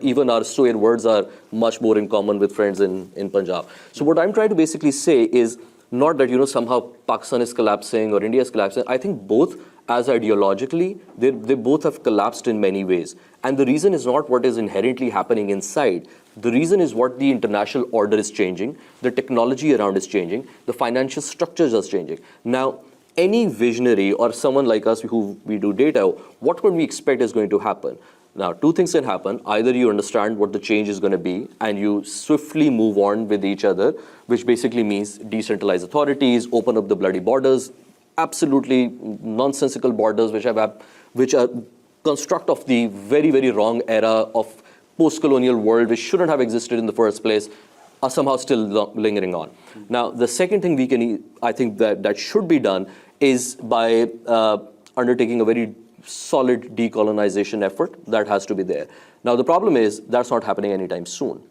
C: Even our swear words are much more in common with friends in Punjab. So what I'm trying to basically say is not that, somehow Pakistan is collapsing or India is collapsing. I think both, as ideologically, they both have collapsed in many ways. And the reason is not what is inherently happening inside. The reason is what the international order is changing, the technology around is changing, the financial structures are changing. Now, any visionary or someone like us who we do data, what would we expect is going to happen? Now, two things can happen. Either you understand what the change is going to be and you swiftly move on with each other, which basically means decentralize authorities, open up the bloody borders, absolutely nonsensical borders which are construct of the very, very wrong era of post-colonial world, which shouldn't have existed in the first place, are somehow still lingering on. Now, the second thing I think that should be done is by undertaking a very solid decolonization effort that has to be there. Now, the problem is that's not happening anytime soon,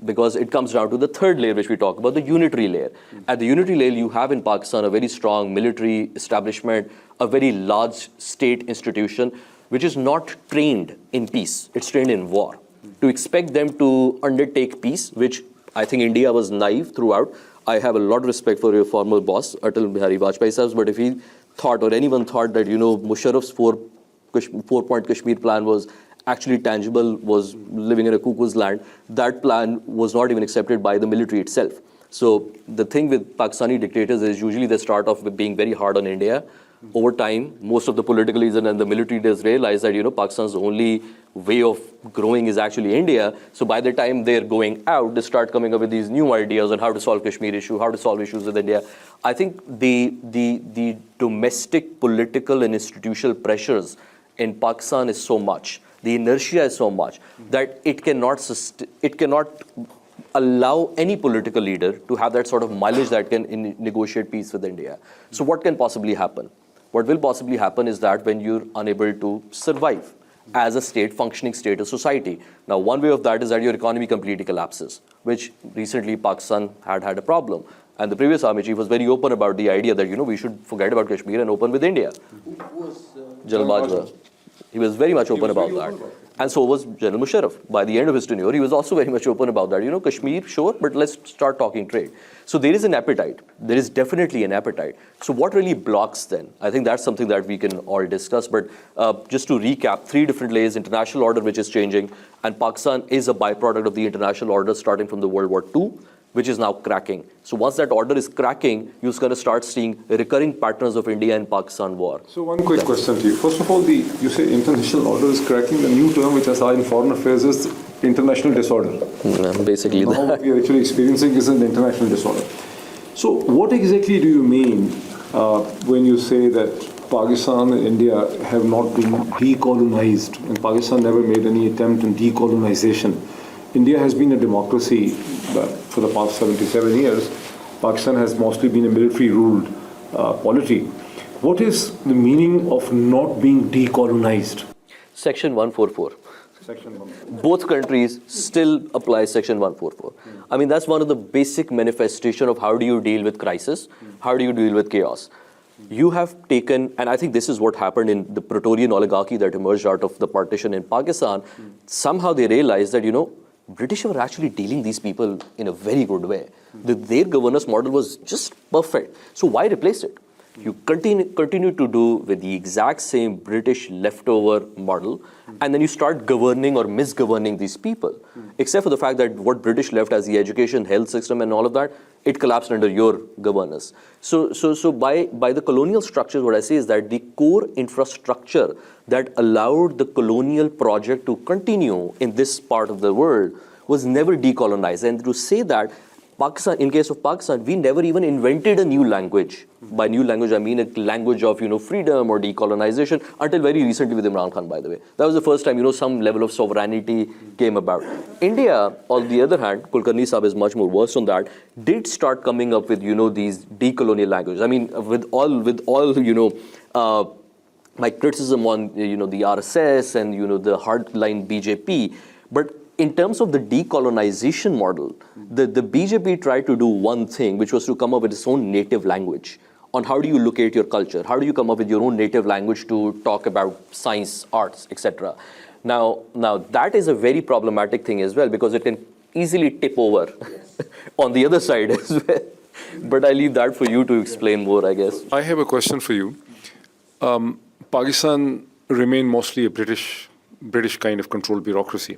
C: because it comes down to the third layer, which we talk about, the unitary layer. At the unitary layer, you have in Pakistan a very strong military establishment, a very large state institution, which is not trained in peace, it's trained in war. To expect them to undertake peace, which I think India was naive throughout. I have a lot of respect for your former boss, Atal Bihari Vajpayee sahib, but if he thought or anyone thought that, Musharraf's four-point Kashmir plan was actually tangible, was living in a cuckoo's land, that plan was not even accepted by the military itself. So the thing with Pakistani dictators is usually they start off with being very hard on India. Over time, most of the political leaders and the military leaders realize that, Pakistan's only way of growing is actually India. So by the time they're going out, they start coming up with these new ideas on how to solve Kashmir issue, how to solve issues with India. I think the domestic political and institutional pressures in Pakistan is so much, the inertia is so much, that it cannot allow any political leader to have that sort of mileage that can negotiate peace with India. So what can possibly happen? What will possibly happen is that when you're unable to survive as a state, functioning state of society. Now, one way of that is that your economy completely collapses, which recently Pakistan had a problem. And the previous army chief was very open about the idea that, we should forget about Kashmir and open with India. General Bajwa. He was very much open about that. And so was General Musharraf. By the end of his tenure, he was also very much open about that. Kashmir, sure, but let's start talking trade. So there is an appetite. There is definitely an appetite. So what really blocks then? I think that's something that we can all discuss. But just to recap, 3 different layers: international order, which is changing, and Pakistan is a byproduct of the international order starting from the World War II, which is now cracking. So once that order is cracking, you're going to start seeing recurring patterns of India and Pakistan war.
A: So one quick question to you. First of all, you say international order is cracking. The new term which I saw in foreign affairs is international disorder.
C: Basically,
A: now what we are actually experiencing is an international disorder. So what exactly do you mean when you say that Pakistan and India have not been decolonized, and Pakistan never made any attempt in decolonization? India has been a democracy for the past 77 years. Pakistan has mostly been a military-ruled polity. What is the meaning of not being decolonized?
C: Section 144.
A: Section 144.
C: Both countries still apply Section 144. I mean, that's one of the basic manifestation of how do you deal with crisis, how do you deal with chaos. You have taken, and I think this is what happened in the Praetorian oligarchy that emerged out of the partition in Pakistan. Somehow they realized that, British were actually dealing these people in a very good way. Their governance model was just perfect. So why replace it? You continue to do with the exact same British leftover model, and then you start governing or misgoverning these people. Except for the fact that what British left as the education, health system and all of that, it collapsed under your governance. So by the colonial structures, what I say is that the core infrastructure that allowed the colonial project to continue in this part of the world was never decolonized. And to say that Pakistan, in case of Pakistan, we never even invented a new language. By new language, I mean a language of, freedom or decolonization, until very recently with Imran Khan, by the way. That was the first time, some level of sovereignty came about. India, on the other hand, Kulkarni Sahib is much more versed on that, did start coming up with, these decolonial languages. I mean, with all, my criticism on, the RSS and, the hardline BJP, but in terms of the decolonization model, the BJP tried to do one thing, which was to come up with its own native language on how do you locate your culture, how do you come up with your own native language to talk about science, arts, etc. Now that is a very problematic thing as well, because it can easily tip over on the other side as well. But I leave that for you to explain more, I guess.
A: I have a question for you. Pakistan remained mostly a British kind of controlled bureaucracy.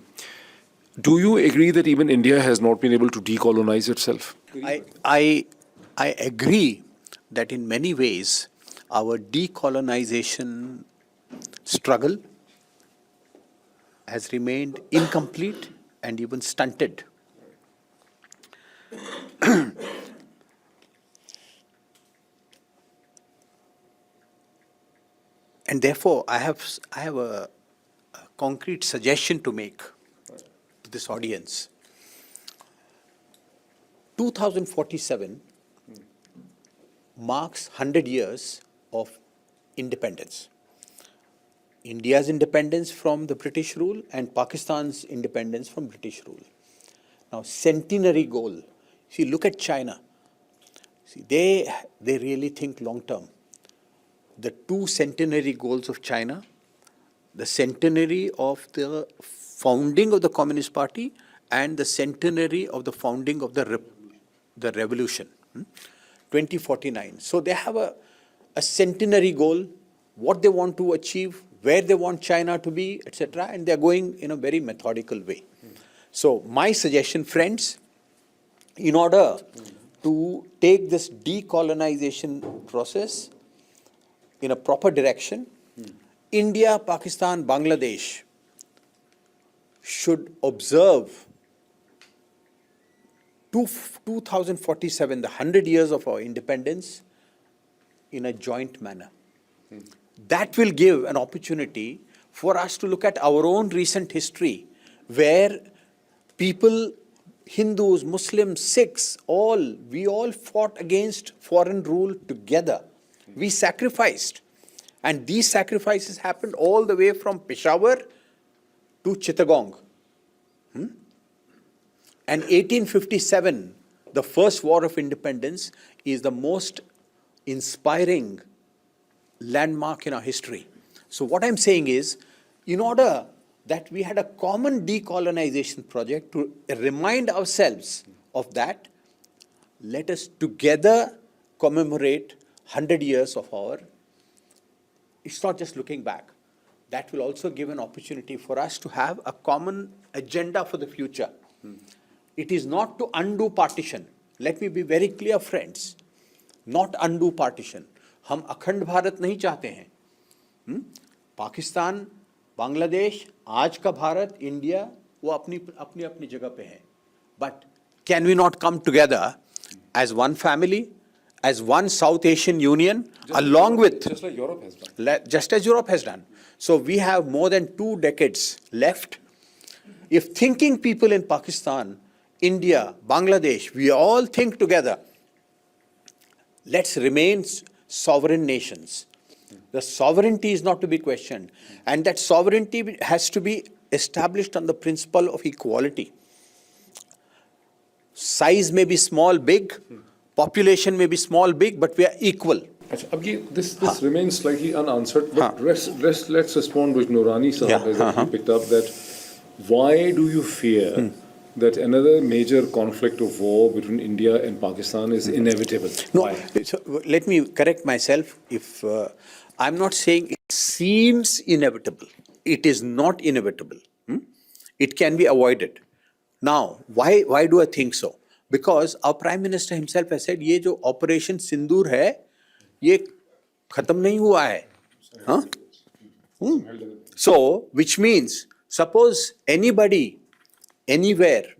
A: Do you agree that even India has not been able to decolonize itself?
B: I agree that in many ways our decolonization struggle has remained incomplete and even stunted. And therefore, I have a concrete suggestion to make to this audience. 2047 marks 100 years of independence. India's independence from the British rule and Pakistan's independence from British rule. Now, centenary goal. See, look at China. See, they really think long term. The 2 centenary goals of China, the centenary of the founding of the Communist Party and the centenary of the founding of the revolution, 2049. So they have a centenary goal, what they want to achieve, where they want China to be, etc. And they're going in a very methodical way. So my suggestion, friends, in order to take this decolonization process in a proper direction, India, Pakistan, Bangladesh should observe 2047, the 100 years of our independence, in a joint manner. That will give an opportunity for us to look at our own recent history, where people, Hindus, Muslims, Sikhs, we all fought against foreign rule together. We sacrificed. And these sacrifices happened all the way from Peshawar to Chittagong. And 1857, the first war of independence, is the most inspiring landmark in our history. So what I'm saying is, in order that we had a common decolonization project to remind ourselves of that. Let us together commemorate 100 years of our. It's not just looking back. That will also give an opportunity for us to have a common agenda for the future. It is not to undo partition. Let me be very clear, friends. Not undo partition. हम अखंड भारत नहीं चाहते हैं. पाकिस्तान, बांग्लादेश, आज का Bharat, India, वो अपनी अपनी जगह पे है. But can we not come together as one family, as one South Asian Union, along with
A: just like Europe has done.
B: Just as Europe has done. So we have more than 2 decades left. If thinking people in Pakistan, India, Bangladesh, we all think together, let's remain sovereign nations. The sovereignty is not to be questioned. And that sovereignty has to be established on the principle of equality. Size may be small, big, population may be small, big, but we are equal.
A: This remains slightly unanswered, but let's respond with Noorani Sahab has actually picked up that why do you fear that another major conflict of war between India and Pakistan is inevitable?
B: No,
A: Why?
B: so let me correct myself. If I'm not saying it seems inevitable, it is not inevitable. It can be avoided. Now, why do I think so? Because our Prime Minister himself has said, ये जो Operation Sindoor है, ये खत्म नहीं हुआ है. So, which means, suppose anybody, anywhere,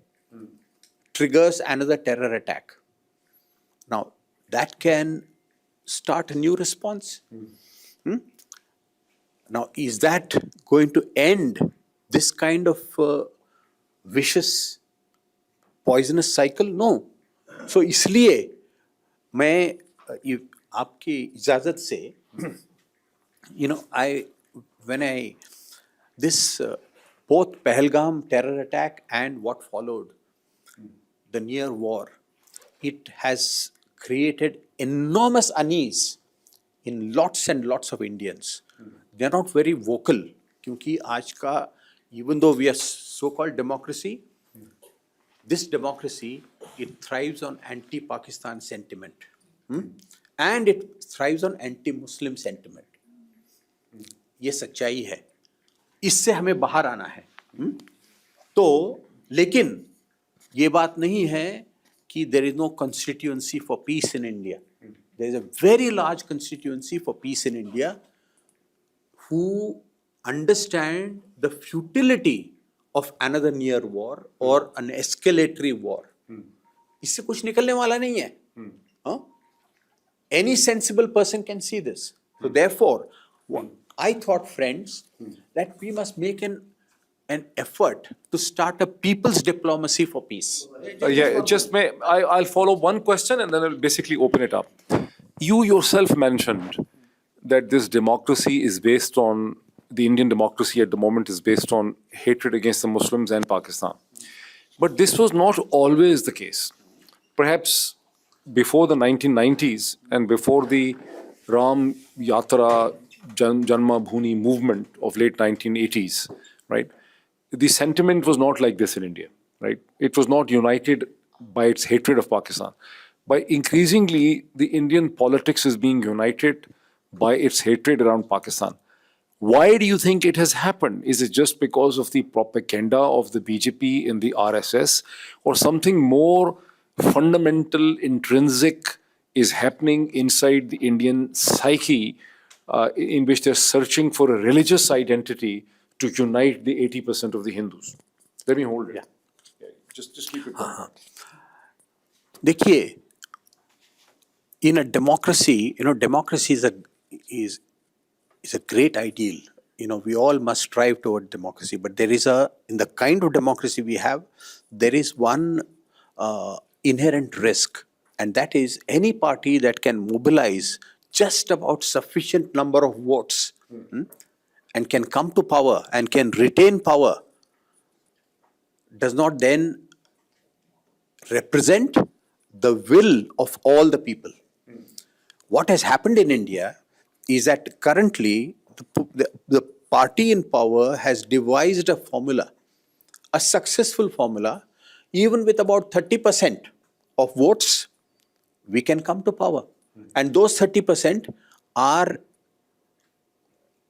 B: triggers another terror attack. Now, that can start a new response. Now, is that going to end this kind of vicious, poisonous cycle? No. So, इसलिए मैं आपकी इजाज़त से, this both Pahalgam terror attack and what followed, the near war, it has created enormous unease in lots and lots of Indians. They are not very vocal, क्योंकि आज का, even though we are so-called democracy, this democracy, it thrives on anti-Pakistan sentiment. And it thrives on anti-Muslim sentiment. ये सच्चाई है. इससे हमें बाहर आना है. तो लेकिन ये बात नहीं है कि there is no constituency for peace in India. There is a very large constituency for peace in India who understand the futility of another near war or an escalatory war. इससे कुछ निकलने वाला नहीं है. Any sensible person can see this. So therefore, I thought, friends, that we must make an effort to start a people's diplomacy for peace.
A: I'll follow one question and then I'll basically open it up. You yourself mentioned that this democracy is based on, the Indian democracy at the moment is based on hatred against the Muslims and Pakistan. But this was not always the case. Perhaps before the 1990s and before the Ram Yatra Janma Bhoomi movement of late 1980s, right? The sentiment was not like this in India, right? It was not united by its hatred of Pakistan. By increasingly, the Indian politics is being united by its hatred around Pakistan. Why do you think it has happened? Is it just because of the propaganda of the BJP and the RSS, or something more fundamental, intrinsic is happening inside the Indian psyche, in which they're searching for a religious identity to unite the 80% of the Hindus? Let me hold it. Yeah. Just keep it going.
B: देखिए, in a democracy, democracy is a great ideal. We all must strive toward democracy, but there is in the kind of democracy we have, there is one inherent risk, and that is any party that can mobilize just about sufficient number of votes and can come to power and can retain power does not then represent the will of all the people. What has happened in India is that currently the party in power has devised a formula, a successful formula, even with about 30% of votes, we can come to power. And those 30% are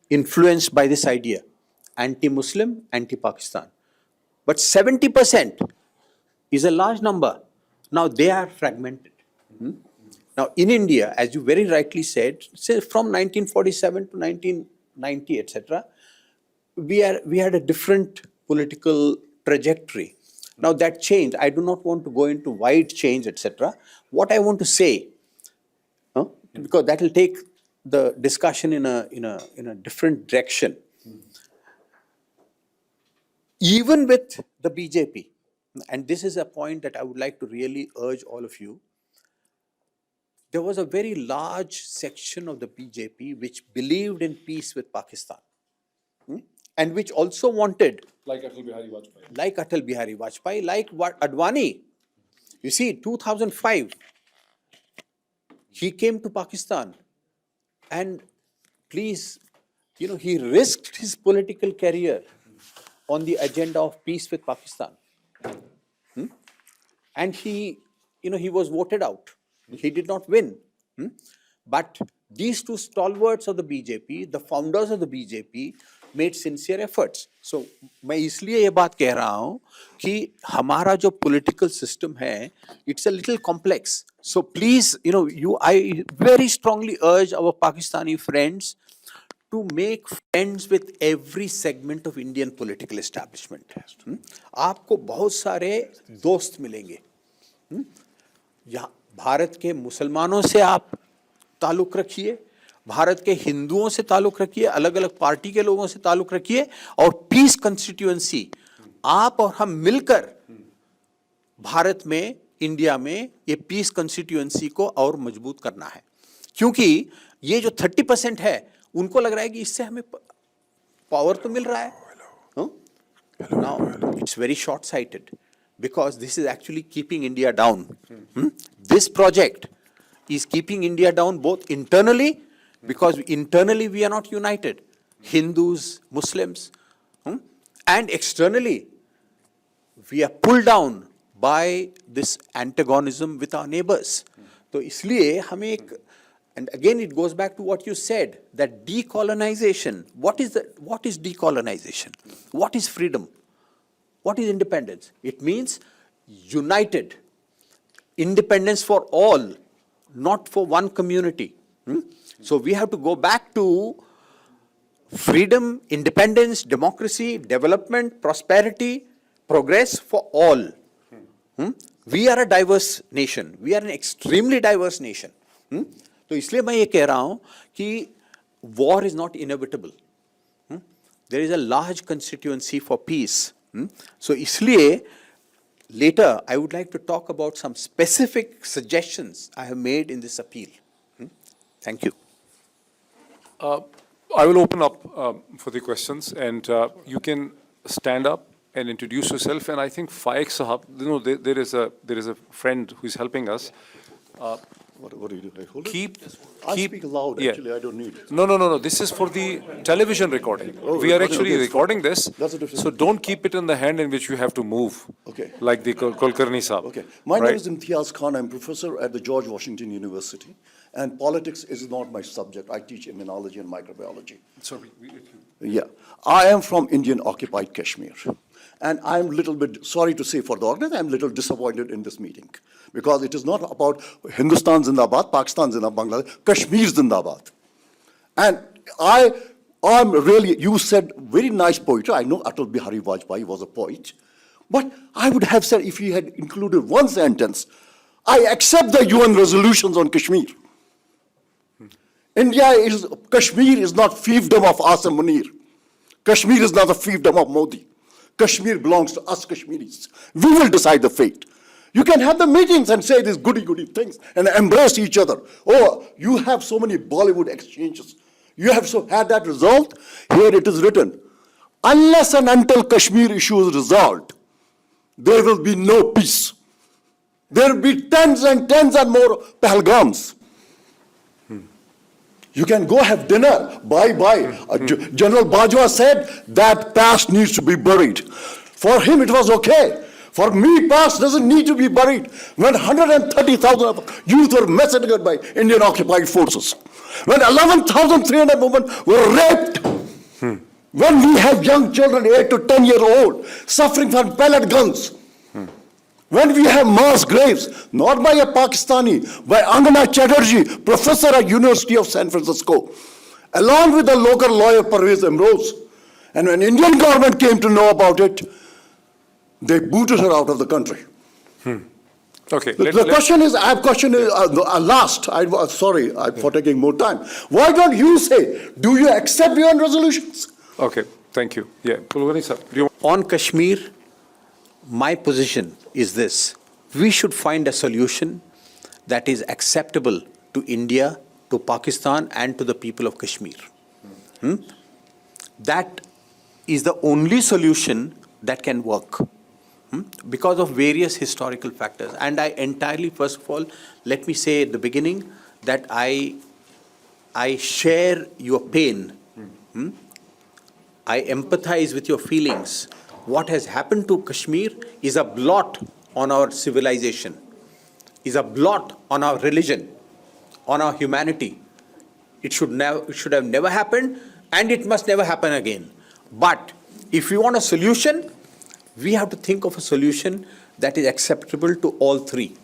B: influenced by this idea, anti-Muslim, anti-Pakistan. But 70% is a large number. Now they are fragmented. Now in India, as you very rightly said, say from 1947 to 1990, etc., we had a different political trajectory. Now that changed. I do not want to go into wide change, etc. What I want to say, because that will take the discussion in a different direction. Even with the BJP, and this is a point that I would like to really urge all of you, there was a very large section of the BJP which believed in peace with Pakistan, and which also wanted,
A: Like Atal Bihari Vajpayee.
B: like Atal Bihari Vajpayee, like Advani. You see, 2005, he came to Pakistan, and please, he risked his political career on the agenda of peace with Pakistan. And he was voted out. He did not win. But these two stalwarts of the BJP, the founders of the BJP, made sincere efforts. So मैं इसलिए ये बात कह रहा हूँ कि हमारा जो political system है, it's a little complex. So please, I very strongly urge our Pakistani friends to make friends with every segment of Indian political establishment. आपको बहुत सारे दोस्त मिलेंगे. यहाँ भारत के मुसलमानों से आप ताल्लुक़ रखिए, भारत के हिंदुओं से ताल्लुक़ रखिए, अलग अलग पार्टी के लोगों से ताल्लुक़ रखिए, और पीस कंस्टिट्यूएंसी आप और हम मिलकर भारत में, इंडिया में ये पीस कंस्टिट्यूएंसी को और मजबूत करना है. क्योंकि ये जो 30% है, उनको लग रहा है कि इससे हमें पावर तो मिल रहा है. Now it's very short-sighted, because this is actually keeping India down. This project is keeping India down both internally, because internally we are not united, Hindus, Muslims, and externally we are pulled down by this antagonism with our neighbors. So इसलिए हमें एक, and again it goes back to what you said, that decolonization. What is decolonization? What is freedom? What is independence? It means united. Independence for all, not for one community. So we have to go back to freedom, independence, democracy, development, prosperity, progress for all. We are a diverse nation. We are an extremely diverse nation. तो इसलिए मैं ये कह रहा हूँ कि war is not inevitable. There is a large constituency for peace. So इसलिए later I would like to talk about some specific suggestions I have made in this appeal. Thank you.
A: I will open up for the questions, and you can stand up and introduce yourself. And I think Faik Sahab, there is a friend who is helping us.
D: What do you do? I hold
A: Keep.
D: I speak loud,
A: yeah.
D: actually, I don't need it.
A: No. This is for the television recording. We are actually recording this.
D: That's a different
A: So don't keep it in the hand in which you have to move.
D: Okay.
A: Like the Kulkarni Sahab.
D: Okay. My
A: right?
D: name is Imtiaz Khan. I'm professor at the George Washington University. And politics is not my subject. I teach immunology and microbiology.
A: Sorry.
D: Yeah. I am from Indian occupied Kashmir. And I'm a little bit, sorry to say for the audience, I'm a little disappointed in this meeting. Because it is not about Hindustan Zindabad, Pakistan Zindabad, Bangladesh, Kashmir Zindabad. And I'm really, you said very nice poetry. I know Atal Bihari Vajpayee was a poet. But I would have said, if he had included one sentence, I accept the UN resolutions on Kashmir. Kashmir is not fiefdom of Asim Munir. Kashmir is not a fiefdom of Modi. Kashmir belongs to us Kashmiris. We will decide the fate. You can have the meetings and say these goody things and embrace each other. Oh, you have so many Bollywood exchanges. You have had that resolved. Here it is written, unless and until Kashmir issue is resolved, there will be no peace. There will be tens and more Pahalgams. You can go have dinner. Bye-bye. General Bajwa said that past needs to be buried. For him, it was okay. For me, past doesn't need to be buried. When 130,000 of youth were massacred by Indian occupied forces, when 11,300 women were raped, when we have young children 8 to 10 years old suffering from pellet guns, when we have mass graves, not by a Pakistani, by Angana Chatterjee, professor at University of San Francisco, along with the local lawyer Parvez Amrose, and when Indian government came to know about it, they booted her out of the country.
A: Okay.
D: The question is, last, sorry for taking more time. Why don't you say, do you accept UN resolutions?
A: Okay, thank you. Yeah, Kulkarni sir, do you
B: On Kashmir, my position is this. We should find a solution that is acceptable to India, to Pakistan, and to the people of Kashmir. That is the only solution that can work. Because of various historical factors. And I entirely, first of all, let me say at the beginning that I share your pain. I empathize with your feelings. What has happened to Kashmir is a blot on our civilization, is a blot on our religion, on our humanity. It should have never happened, and it must never happen again. But if we want a solution, we have to think of a solution that is acceptable to all three.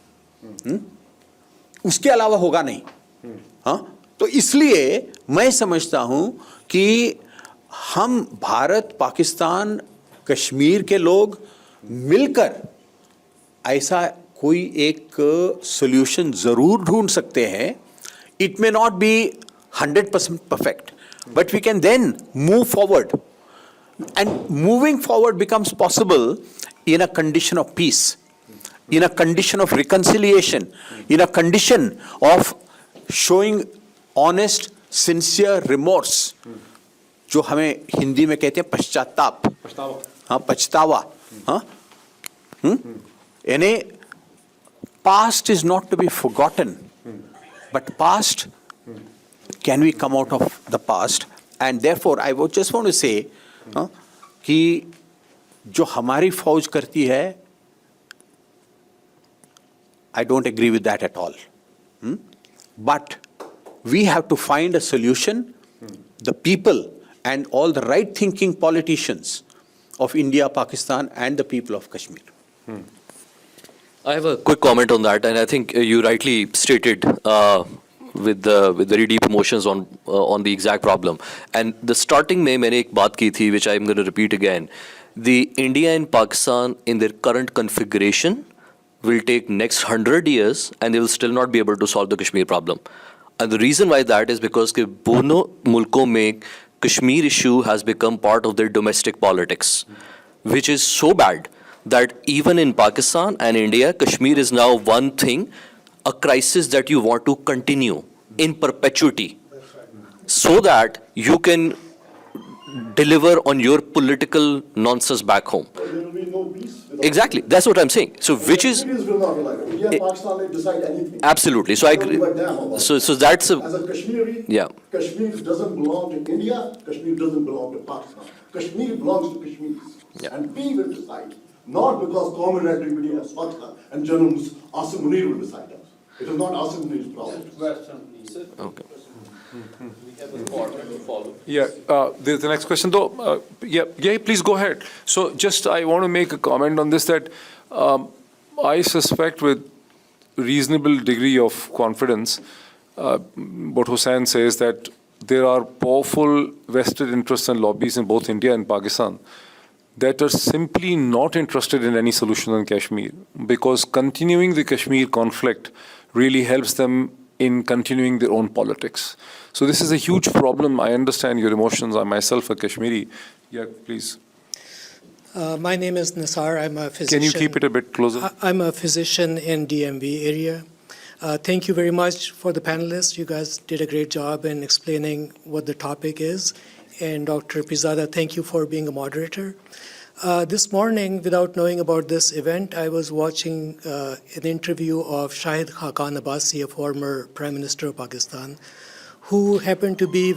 B: उसके अलावा होगा नहीं. तो इसलिए मैं समझता हूं कि हम भारत, पाकिस्तान, कश्मीर के लोग मिलकर ऐसा कोई एक सॉल्यूशन जरूर ढूंढ सकते हैं. It may not be 100% perfect, but we can then move forward. And moving forward becomes possible in a condition of peace, in a condition of reconciliation, in a condition of showing honest, sincere remorse. जो हमें हिंदी में कहते हैं पश्चाताप, पछतावा. यानी past is not to be forgotten, but past, can we come out of the past? And therefore, I would just want to say कि जो हमारी फौज करती है, I don't agree with that at all. But we have to find a solution. The people and all the right-thinking politicians of India, Pakistan, and the people of Kashmir.
C: I have a quick comment on that, and I think you rightly stated with very deep emotions on the exact problem. And the starting में मैंने एक बात की थी, which I'm going to repeat again. The India and Pakistan in their current configuration will take next 100 years, and they will still not be able to solve the Kashmir problem. And the reason why that is because के दोनों मुल्कों में Kashmir issue has become part of their domestic politics, which is so bad that even in Pakistan and India, Kashmir is now one thing, a crisis that you want to continue in perpetuity, so that you can deliver on your political nonsense back home.
D: There will be no peace.
C: Exactly, that's what I'm saying. So which is
D: India, Pakistan will decide anything.
C: absolutely. So I agree. So that's
D: As a Kashmiri,
C: yeah.
D: Kashmir doesn't belong to India. Kashmir doesn't belong to Pakistan. Kashmir belongs to Kashmiris,
C: Yeah.
D: and we will decide. Not because commonality between us and General Asim Munir will decide us. It is not Asim Munir's problem.
C: Okay.
A: Yeah, there's the next question though. Yeah, please go ahead. So just I want to make a comment on this that I suspect with reasonable degree of confidence, what Hussain says that there are powerful vested interests and lobbies in both India and Pakistan that are simply not interested in any solution on Kashmir, because continuing the Kashmir conflict really helps them in continuing their own politics. So this is a huge problem. I understand your emotions. I'm myself a Kashmiri. Yeah, please.
F: My name is Nisar. I'm a physician.
A: Can you keep it a bit closer?
F: I'm a physician in DMV area. Thank you very much for the panelists. You guys did a great job in explaining what the topic is. And Dr. Pirzada, thank you for being a moderator. This morning, without knowing about this event, I was watching an interview of Shahid Khaqan Abbasi, a former Prime Minister of Pakistan, who happened to be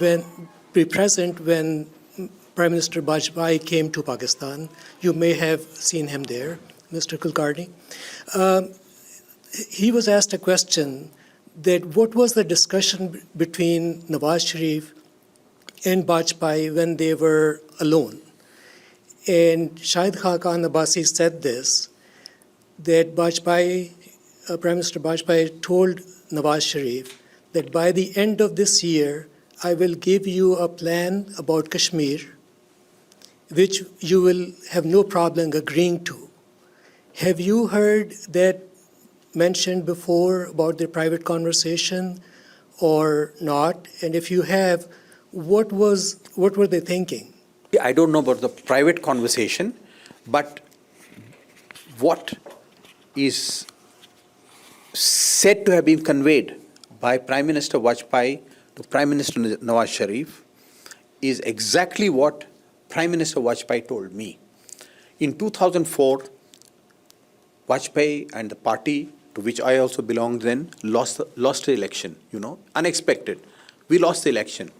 F: present when Prime Minister Vajpayee came to Pakistan. You may have seen him there, Mr. Kulkarni. He was asked a question that what was the discussion between Nawaz Sharif and Vajpayee when they were alone. And Shahid Khan Abbasi said this, that Vajpayee, Prime Minister Vajpayee told Nawaz Sharif that by the end of this year, I will give you a plan about Kashmir, which you will have no problem agreeing to. Have you heard that mentioned before about their private conversation or not? And if you have, what were they thinking?
B: I don't know about the private conversation, but what is said to have been conveyed by Prime Minister Vajpayee to Prime Minister Nawaz Sharif is exactly what Prime Minister Vajpayee told me. In 2004, Vajpayee and the party to which I also belonged then lost the election, unexpected. We lost the election.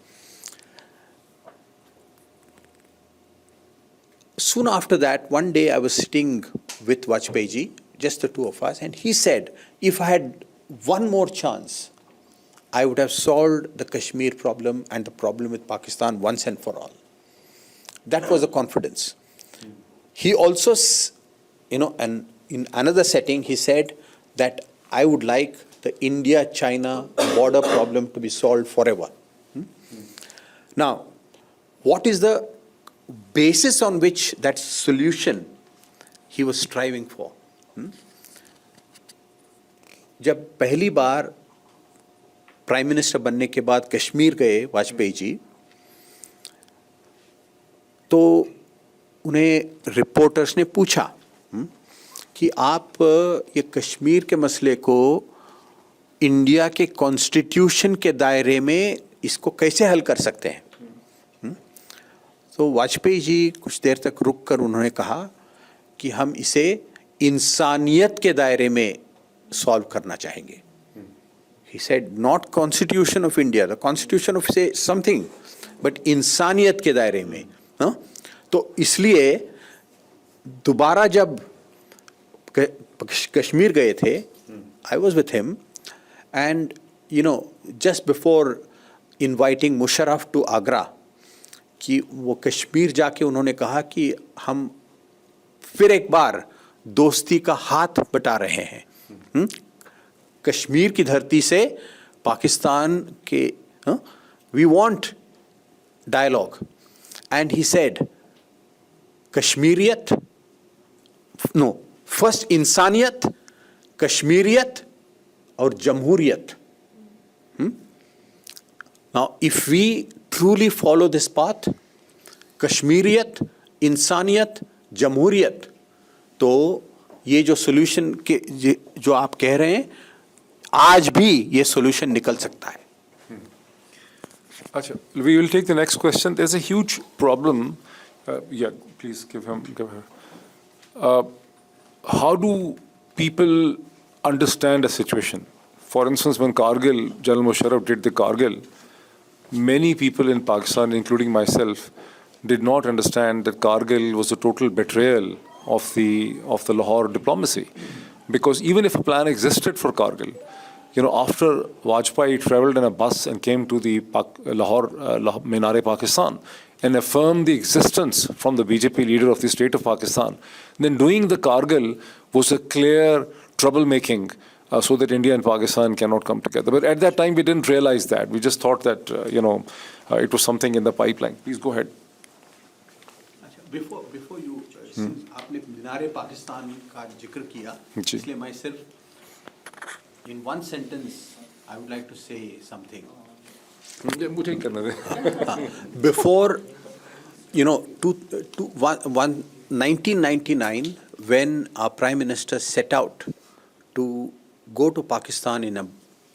B: Soon after that, one day I was sitting with Vajpayee ji, just the two of us, and he said, if I had one more chance, I would have solved the Kashmir problem and the problem with Pakistan once and for all. That was the confidence. He also, and in another setting, he said that I would like the India-China border problem to be solved forever. Now, what is the basis on which that solution he was striving for? जब पहली बार prime minister बनने के बाद कश्मीर गए वाजपेयी जी, तो उन्हें reporters ने पूछा कि आप ये कश्मीर के मसले को इंडिया के कॉन्स्टिट्यूशन के दायरे में इसको कैसे हल कर सकते हैं? तो वाजपेयी जी कुछ देर तक रुक कर उन्होंने कहा कि हम इसे इंसानियत के दायरे में सॉल्व करना चाहेंगे. He said, not Constitution of India, the Constitution of say something, but इंसानियत के दायरे में. तो इसलिए दोबारा जब कश्मीर गए थे, I was with him, and just before inviting Musharraf to Agra, कि वो कश्मीर जाके उन्होंने कहा कि हम फिर एक बार दोस्ती का हाथ बटा रहे हैं. कश्मीर की धरती से पाकिस्तान के we want dialogue, and he said Kashmiriyat, no, first इंसानियत, कश्मीरियत और जमहूरियत. Now if we truly follow this path, कश्मीरियत, इंसानियत, जमहूरियत, तो ये जो सॉल्यूशन के जो आप कह रहे हैं, आज भी ये सॉल्यूशन निकल सकता है.
A: Achha, we will take the next question. There's a huge problem. Yeah, please give her. How do people understand a situation? For instance, when Kargil, General Musharraf did the Kargil, many people in Pakistan, including myself, did not understand that Kargil was a total betrayal of the Lahore diplomacy. Because even if a plan existed for Kargil, after Vajpayee traveled in a bus and came to the Lahore Minare, Pakistan, and affirmed the existence from the BJP leader of the state of Pakistan, then doing the Kargil was a clear troublemaking so that India and Pakistan cannot come together. But at that time, we didn't realize that. We just thought that, it was something in the pipeline. Please go ahead.
B: Before you, since आपने मीनारे पाकिस्तान का जिक्र किया, इसलिए मैं सिर्फ in one sentence I would like to say something.
A: मुझे करना दे.
B: Before 1999, when our Prime Minister set out to go to Pakistan in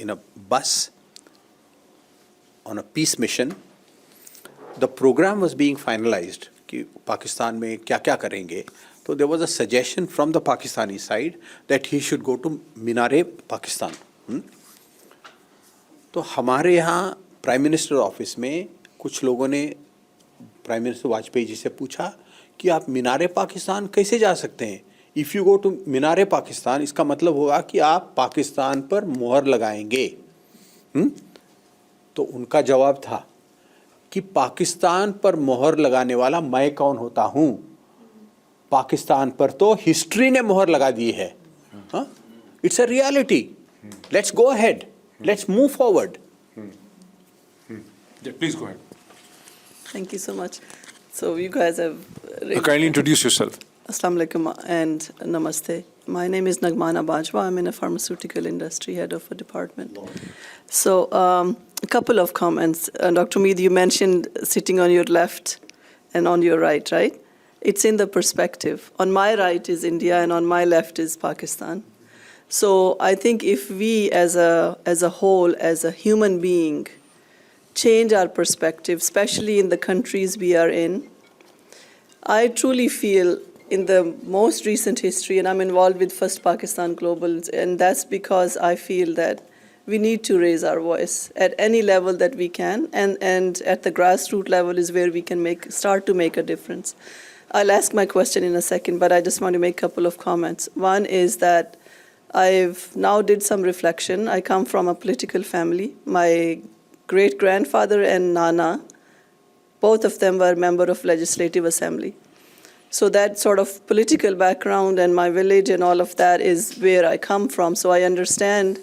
B: a bus on a peace mission, the program was being finalized. कि पाकिस्तान में क्या-क्या करेंगे. So there was a suggestion from the Pakistani side that he should go to मीनारे पाकिस्तान. तो हमारे यहाँ prime minister office में कुछ लोगों ने प्राइम मिनिस्टर वाजपेयी जी से पूछा कि आप मीनारे पाकिस्तान कैसे जा सकते हैं? इफ़ यू गो टू मीनारे पाकिस्तान, इसका मतलब होगा कि आप पाकिस्तान पर मोहर लगाएंगे। तो उनका जवाब था कि पाकिस्तान पर मोहर लगाने वाला मैं कौन होता हूँ? पाकिस्तान पर तो हिस्ट्री ने मोहर लगा दी है। It's a reality. Let's go ahead, let's move forward.
A: Please go ahead.
G: Thank you so much. So you guys have
A: Kindly introduce yourself.
G: Assalamu alaikum and namaste. My name is Nagmana Bajwa. I'm in a pharmaceutical industry, head of a department. So a couple of comments. Dr. Moeed, you mentioned sitting on your left and on your right, right? It's in the perspective. On my right is India and on my left is Pakistan. So I think if we as a whole, as a human being, change our perspective, especially in the countries we are in, I truly feel in the most recent history, and I'm involved with First Pakistan Global, and that's because I feel that we need to raise our voice at any level that we can, and at the grassroots level is where we can start to make a difference. I'll ask my question in a second, but I just want to make a couple of comments. One is that I've now did some reflection. I come from a political family. My great-grandfather and Nana, both of them were members of Legislative Assembly. So that sort of political background and my village and all of that is where I come from. So I understand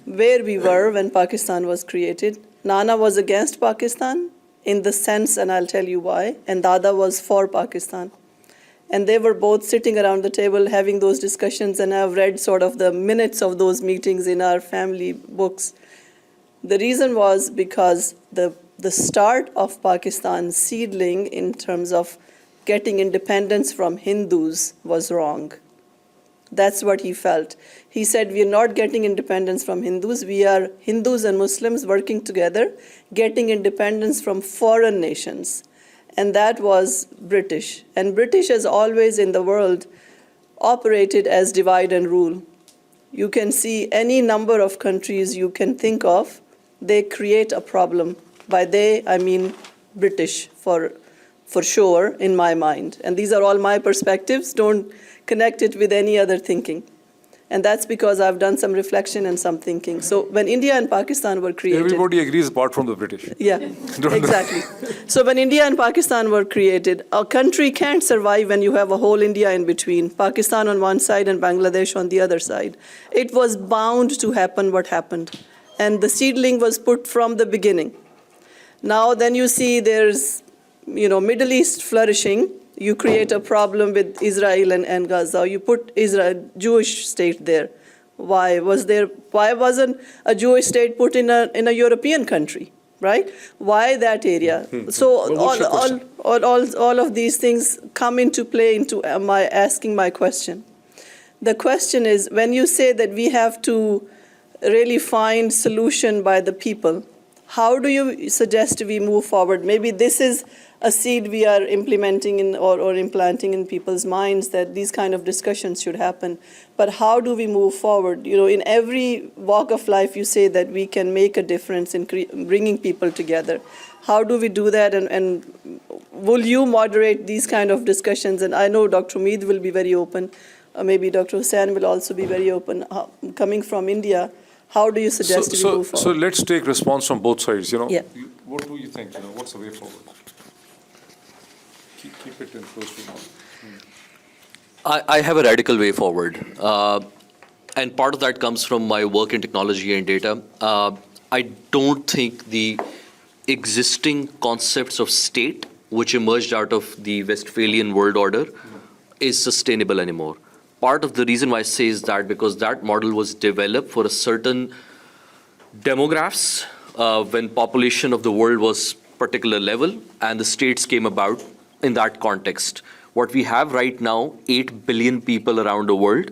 G: where we were when Pakistan was created. Nana was against Pakistan in the sense, and I'll tell you why, and Dada was for Pakistan. And they were both sitting around the table having those discussions, and I've read sort of the minutes of those meetings in our family books. The reason was because the start of Pakistan's seedling in terms of getting independence from Hindus was wrong. That's what he felt. He said, we are not getting independence from Hindus. We are Hindus and Muslims working together, getting independence from foreign nations. And that was British. And British has always in the world operated as divide and rule. You can see any number of countries you can think of, they create a problem. By they, I mean British for sure, in my mind. And these are all my perspectives. Don't connect it with any other thinking. And that's because I've done some reflection and some thinking. So when India and Pakistan were created...
A: Everybody agrees apart from the British.
G: Yeah, exactly. So when India and Pakistan were created, a country can't survive when you have a whole India in between, Pakistan on one side and Bangladesh on the other side. It was bound to happen what happened. And the seedling was put from the beginning. Now then you see there's, Middle East flourishing. You create a problem with Israel and Gaza. You put Israel, Jewish state there. Why wasn't a Jewish state put in a European country, right? Why that area? So all of these things come into play into asking my question. The question is, when you say that we have to really find solution by the people, how do you suggest we move forward? Maybe this is a seed we are implementing or implanting in people's minds that these kind of discussions should happen. But how do we move forward? In every walk of life, you say that we can make a difference in bringing people together. How do we do that? And will you moderate these kind of discussions? And I know Dr. Moeed will be very open. Maybe Dr. Hussain will also be very open. Coming from India, how do you suggest we move forward?
A: So let's take response from both sides.
G: Yeah.
A: What do you think? What's the way forward? Keep it in close to mouth.
C: I have a radical way forward. And part of that comes from my work in technology and data. I don't think the existing concepts of state, which emerged out of the Westphalian world order, is sustainable anymore. Part of the reason why I say is that because that model was developed for a certain demographics when population of the world was particular level and the states came about in that context. What we have right now, 8 billion people around the world,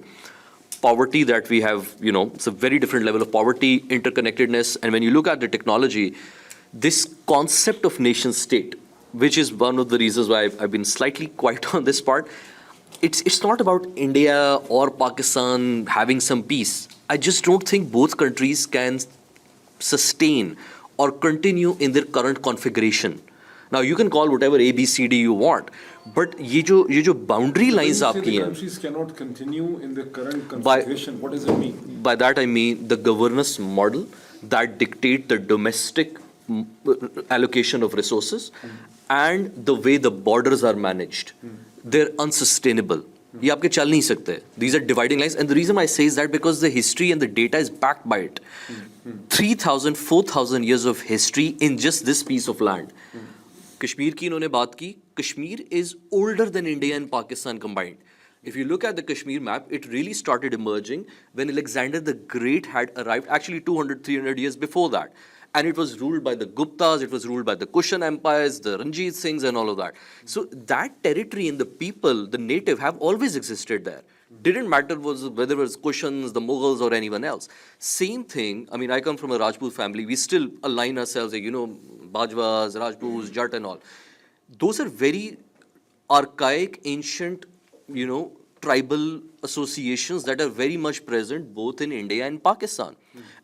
C: poverty that we have, it's a very different level of poverty, interconnectedness, and when you look at the technology, this concept of nation state, which is one of the reasons why I've been slightly quiet on this part, it's not about India or Pakistan having some peace. I just don't think both countries can sustain or continue in their current configuration. Now you can call whatever A, B, C, D you want, but ये जो boundary lines आपकी हैं,
A: countries cannot continue in the current configuration. What does it mean?
C: by that I mean the governance model that dictate the domestic allocation of resources and the way the borders are managed. They're unsustainable. ये आपके चल नहीं सकते. These are dividing lines, and the reason I say is that because the history and the data is backed by it. 3,000, 4,000 years of history in just this piece of land. Kashmir की इन्होंने बात की. Kashmir is older than India and Pakistan combined. If you look at the Kashmir map, it really started emerging when Alexander the Great had arrived, actually 200, 300 years before that. And it was ruled by the Guptas, it was ruled by the Kushan empires, the Ranjit Singhs and all of that. So that territory and the people, the native, have always existed there. Didn't matter whether it was Kushans, the Mughals or anyone else. Same thing, I mean, I come from a Rajput family. We still align ourselves, like, Bajwas, Rajputs, Jat and all. Those are very archaic, ancient, tribal associations that are very much present both in India and Pakistan.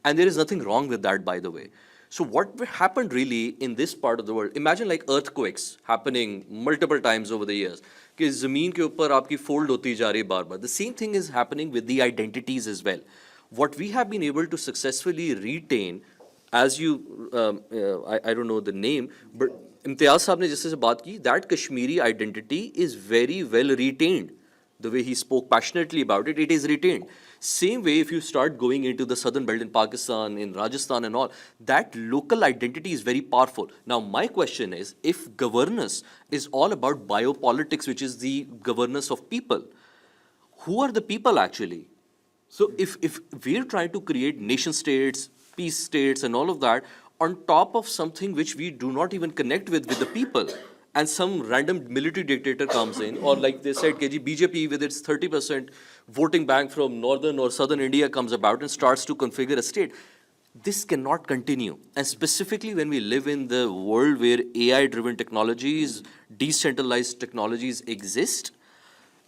C: And there is nothing wrong with that, by the way. So what happened really in this part of the world, imagine like earthquakes happening multiple times over the years. कि ज़मीन के ऊपर आपकी fold होती जा रही है बार बार. The same thing is happening with the identities as well. What we have been able to successfully retain, as you, I don't know the name, but इम्तियाज़ साहब ने जिससे बात की, that Kashmiri identity is very well retained. The way he spoke passionately about it, it is retained. Same way, if you start going into the southern belt in Pakistan, in Rajasthan and all, that local identity is very powerful. Now, my question is, if governance is all about biopolitics, which is the governance of people, who are the people actually? So if we're trying to create nation states, peace states and all of that, on top of something which we do not even connect with the people, and some random military dictator comes in, or like they said, BJP with its 30% voting bank from northern or southern India comes about and starts to configure a state. This cannot continue. And specifically when we live in the world where AI-driven technologies, decentralized technologies exist,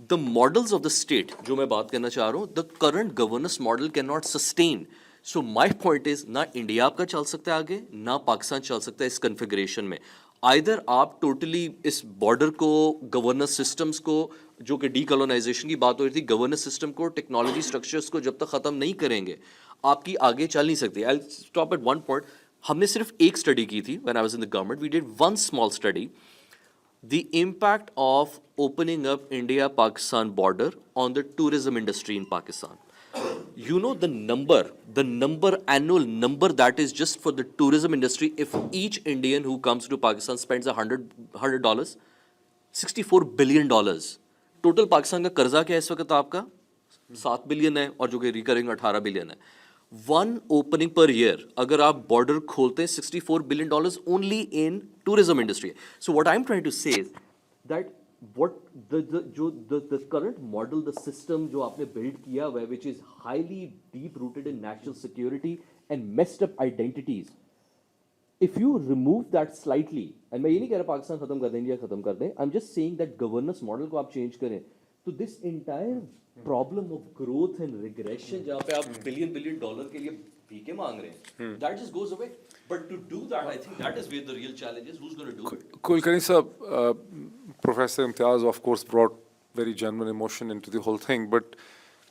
C: the models of the state, जो मैं बात करना चाह रहा हूँ, the current governance model cannot sustain. So my point is, ना India आपका चल सकता है आगे, ना पाकिस्तान चल सकता है इस configuration में. Either आप totally इस border को, governance systems को, जो कि decolonization की बात हो रही थी, governance system को, technology structures को जब तक ख़त्म नहीं करेंगे, आपकी आगे चल नहीं सकती. I'll stop at one point. हमने सिर्फ एक study की थी when I was in the government. We did one small study. The impact of opening up India-Pakistan border on the tourism industry in Pakistan. You know the number, annual number that is just for the tourism industry, if each Indian who comes to Pakistan spends $100, $64 billion. Total Pakistan का कर्जा क्या है इस वक्त आपका? 7 billion है और जो कि recurring 18 billion है. One opening per year, अगर आप border खोलते हैं, $64 billion only in tourism industry. So what I'm trying to say is that what the current model, the system जो आपने build किया हुआ है, which is highly deep rooted in national security and messed up identities, if you remove that slightly, and मैं ये नहीं कह रहा पाकिस्तान खत्म कर दें, इंडिया खत्म कर दें, I'm just saying that governance model को आप change करें, तो this entire problem of growth and regression जहाँ पे आप billion dollar के लिए भीखे मांग रहे हैं, that just goes away. But to do that, I think that is where the real challenge is. Who's going to do it?
A: Kulkarni sir, Professor Imtiaz, of course, brought very genuine emotion into the whole thing. But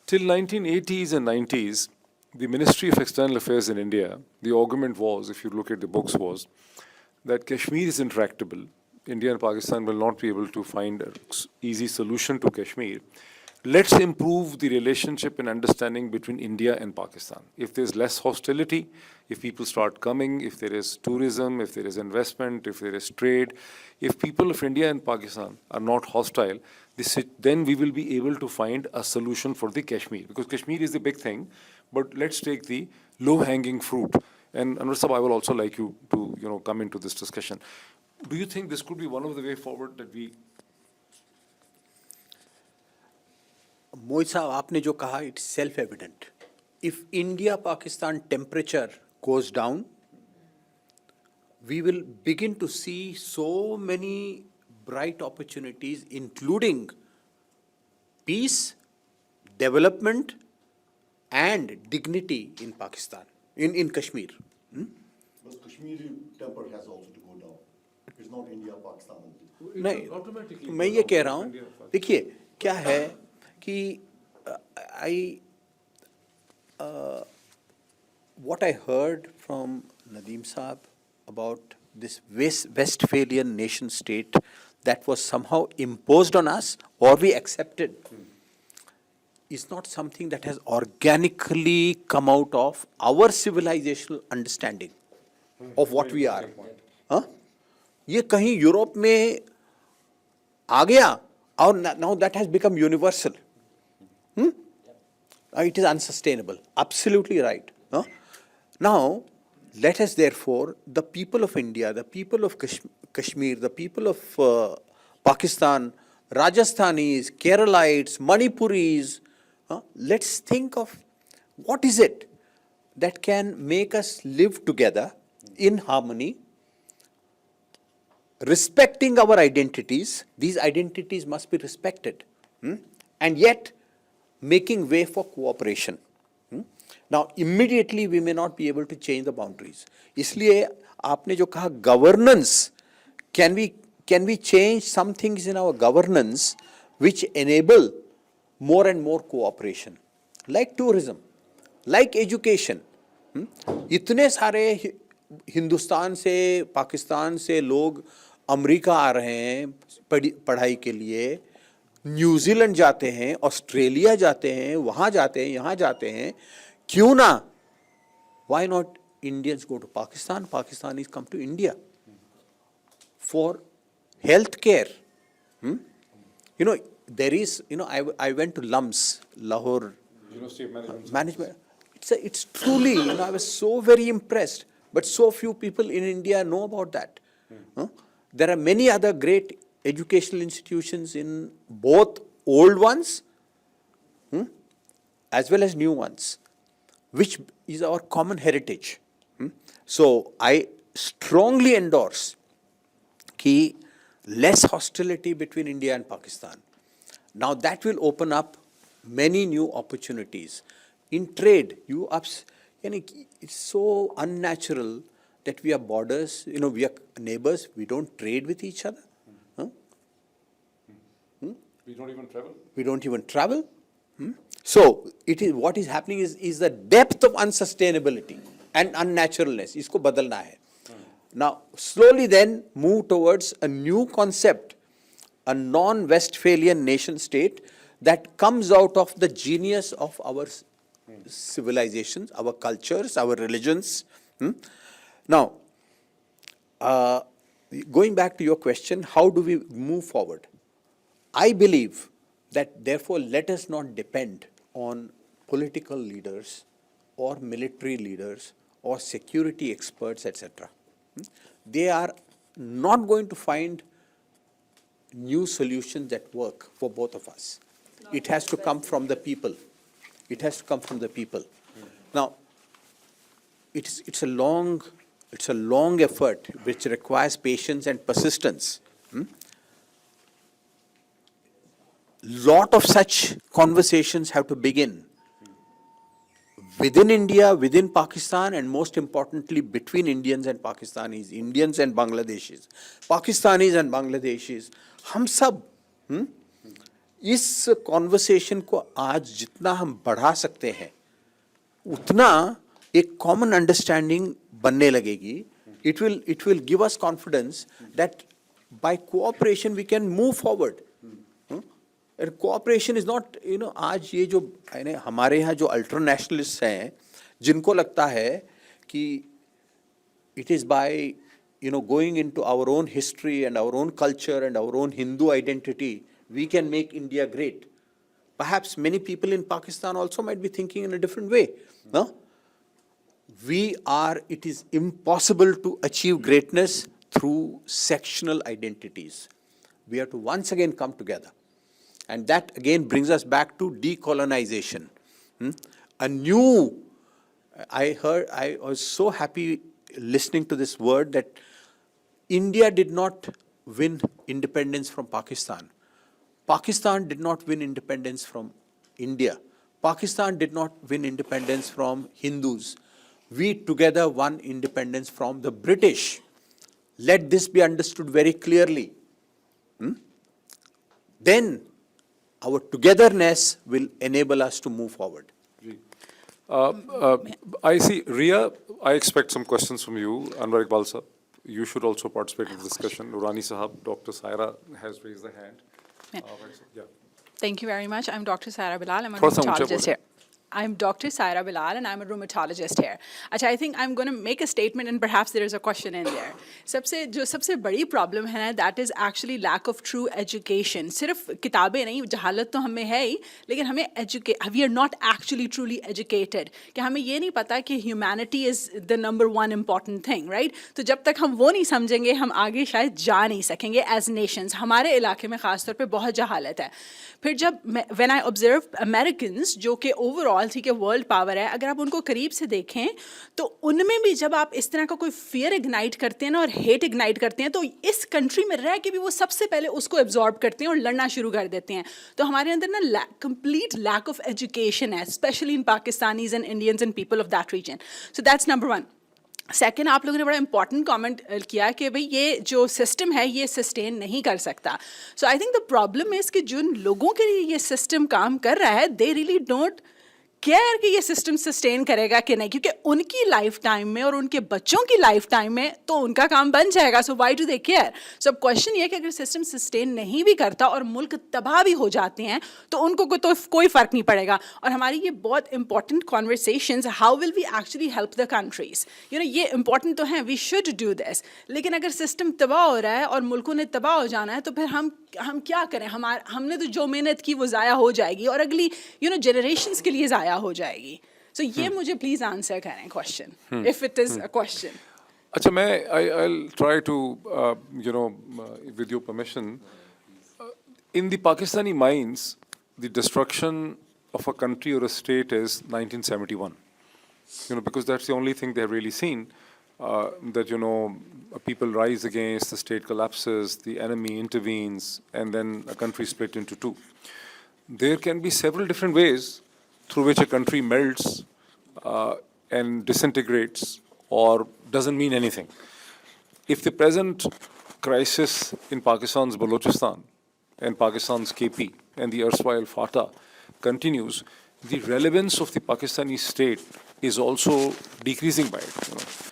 A: till 1980s and 90s, the Ministry of External Affairs in India, the argument was, if you look at the books, was that Kashmir is intractable. India and Pakistan will not be able to find an easy solution to Kashmir. Let's improve the relationship and understanding between India and Pakistan. If there's less hostility, if people start coming, if there is tourism, if there is investment, if there is trade, if people of India and Pakistan are not hostile, then we will be able to find a solution for the Kashmir. Because Kashmir is the big thing, but let's take the low-hanging fruit. And Anwar Sahab, I will also like you to come into this discussion. Do you think this could be one of the way forward that we...
B: Moid साहब, आपने जो कहा, it's self-evident. If India-Pakistan temperature goes down, we will begin to see so many bright opportunities, including peace, development, and dignity in Pakistan, in Kashmir.
D: But Kashmiri temper has also to go down. It's not India, Pakistan only.
B: नहीं, मैं ये कह रहा हूँ, देखिए क्या है कि what I heard from Nadeem Saab about this Westphalian nation state that was somehow imposed on us or we accepted is not something that has organically come out of our civilizational understanding of what we are. हाँ? ये कहीं Europe में आ गया और now that has become universal. It is unsustainable. Absolutely right. Huh? Now, let us therefore, the people of India, the people of Kashmir, the people of Pakistan, Rajasthanis, Keralites, Manipuris, let's think of what is it that can make us live together in harmony, respecting our identities. These identities must be respected, and yet making way for cooperation. Now, immediately we may not be able to change the boundaries. इसलिए आपने जो कहा governance, can we change some things in our governance which enable more and more cooperation, like tourism, like education. इतने सारे हिंदुस्तान से, पाकिस्तान से लोग America आ रहे हैं पढ़ाई के लिए, न्यूजीलैंड जाते हैं, ऑस्ट्रेलिया जाते हैं, वहाँ जाते हैं, यहाँ जाते हैं, क्यों ना? Why not Indians go to Pakistan? Pakistanis come to India for health care. You know, there is, you know, I went to LUMS, Lahore
A: University of
B: Management. It's truly, you know, I was so very impressed, but so few people in India know about that. There are many other great educational institutions in both old ones as well as new ones, which is our common heritage. So I strongly endorse कि less hostility between India and Pakistan. Now that will open up many new opportunities. In trade, it's so unnatural that we are borders, you know, we are neighbors, we don't trade with each other.
A: We don't even travel.
B: We don't even travel. So it is what is happening is the depth of unsustainability and unnaturalness. इसको बदलना है. Now slowly then move towards a new concept, a non-Westphalian nation state that comes out of the genius of our civilizations, our cultures, our religions. Now, going back to your question, how do we move forward? I believe that therefore let us not depend on political leaders or military leaders or security experts, etc. They are not going to find new solutions that work for both of us. It has to come from the people. It has to come from the people. Now, it's a long effort which requires patience and persistence. Lot of such conversations have to begin within India, within Pakistan, and most importantly between Indians and Pakistanis, Indians and Bangladeshis, Pakistanis and Bangladeshis. हम सब इस conversation को आज जितना हम बढ़ा सकते हैं उतना एक कॉमन अंडरस्टैंडिंग बनने लगेगी. It will give us confidence that by cooperation we can move forward. And cooperation is not, you know, आज ये जो हमारे यहाँ जो अल्ट्रा नेशनलिस्ट हैं जिनको लगता है कि it is by, you know, going into our own history and our own culture and our own Hindu identity we can make India great. Perhaps many people in Pakistan also might be thinking in a different way. No? It is impossible to achieve greatness through sectional identities. We have to once again come together. And that again brings us back to decolonization. I was so happy listening to this word that India did not win independence from Pakistan. Pakistan did not win independence from India. Pakistan did not win independence from Hindus. we together won independence from the British. Let this be understood very clearly. Then our togetherness will enable us to move forward.
A: I see, Ria, I expect some questions from you. Anwar Iqbal sir, you should also participate in the discussion. Nurani Sahab, Dr. Saira has raised a hand. Yeah.
H: Thank you very much. I'm Dr. Saira Bilal. I'm a
A: Thoda sa uncha
H: rheumatologist
A: bole.
H: here. I'm Dr. Saira Bilal, and I'm a rheumatologist here. Achha, I think I'm going to make a statement, and perhaps there is a question in there. जो सबसे बड़ी problem है ना, that is actually lack of true education. सिर्फ किताबें नहीं, जहालत तो हमें है ही, लेकिन हमें we are not actually truly educated. कि हमें ये नहीं पता कि humanity is the number one important thing, right? तो जब तक हम वो नहीं समझेंगे, हम आगे शायद जा नहीं सकेंगे as nations. हमारे इलाके में खास तौर पे बहुत जहालत है. फिर जब when I observe Americans, जो कि overall ठीक है वर्ल्ड पावर है, अगर आप उनको करीब से देखें तो उनमें भी जब आप इस तरह का कोई फियर इग्नाइट करते हैं ना और हेट इग्नाइट करते हैं तो इस कंट्री में रह के भी वो सबसे पहले उसको एब्जॉर्ब करते हैं और लड़ना शुरू कर देते हैं. तो हमारे अंदर ना कंप्लीट लैक ऑफ एजुकेशन है, specially in Pakistanis and Indians and people of that region. So that's number one. Second, आप लोगों ने बड़ा इंपॉर्टेंट कमेंट किया कि भाई ये जो सिस्टम है ये सस्टेन नहीं कर सकता. So I think the problem is कि जिन लोगों के लिए ये सिस्टम काम कर रहा है दे रियली डोंट केयर कि ये सिस्टम सस्टेन करेगा कि नहीं, क्योंकि उनकी लाइफ टाइम में और उनके बच्चों की लाइफ टाइम में तो उनका काम बन जाएगा. So why do they care? So अब क्वेश्चन ये है कि अगर सिस्टम सस्टेन नहीं भी करता और मुल्क तबाह भी हो जाते हैं तो उनको तो कोई फ़र्क नहीं पड़ेगा. और हमारी ये बहुत important conversations, how will we actually help the countries, ये इंपॉर्टेंट तो है, वी शुड डू दिस. लेकिन अगर सिस्टम तबाह हो रहा है और मुल्कों ने तबाह हो जाना है तो फिर हम क्या करें? हमने तो जो मेहनत की वो ज़ाया हो जाएगी और अगली जनरेशंस के लिए ज़ाया हो जाएगी. सो ये मुझे प्लीज आंसर करें question, if it is a question.
A: अच्छा, मैं I'll try to with your permission, in the Pakistani minds, the destruction of a country or a state is 1971. Because that's the only thing they've really seen. That people rise against, the state collapses, the enemy intervenes, and then a country split into two. There can be several different ways through which a country melts and disintegrates or doesn't mean anything. If the present crisis in Pakistan's Balochistan and Pakistan's KP and the erstwhile FATA continues, the relevance of the Pakistani state is also decreasing by it.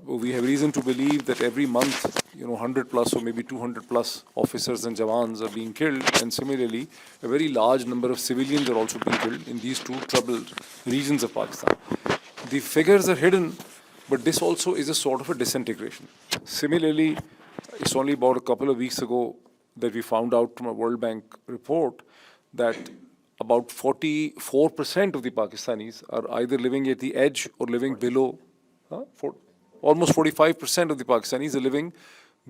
A: We have reason to believe that every month, 100 plus or maybe 200 plus officers and jawans are being killed, and similarly, a very large number of civilians are also being killed in these two troubled regions of Pakistan. The figures are hidden, but this also is a sort of a disintegration. Similarly, it's only about a couple of weeks ago that we found out from a World Bank report that about 44% of the Pakistanis are either living at the edge or living below. Almost 45% of the Pakistanis are living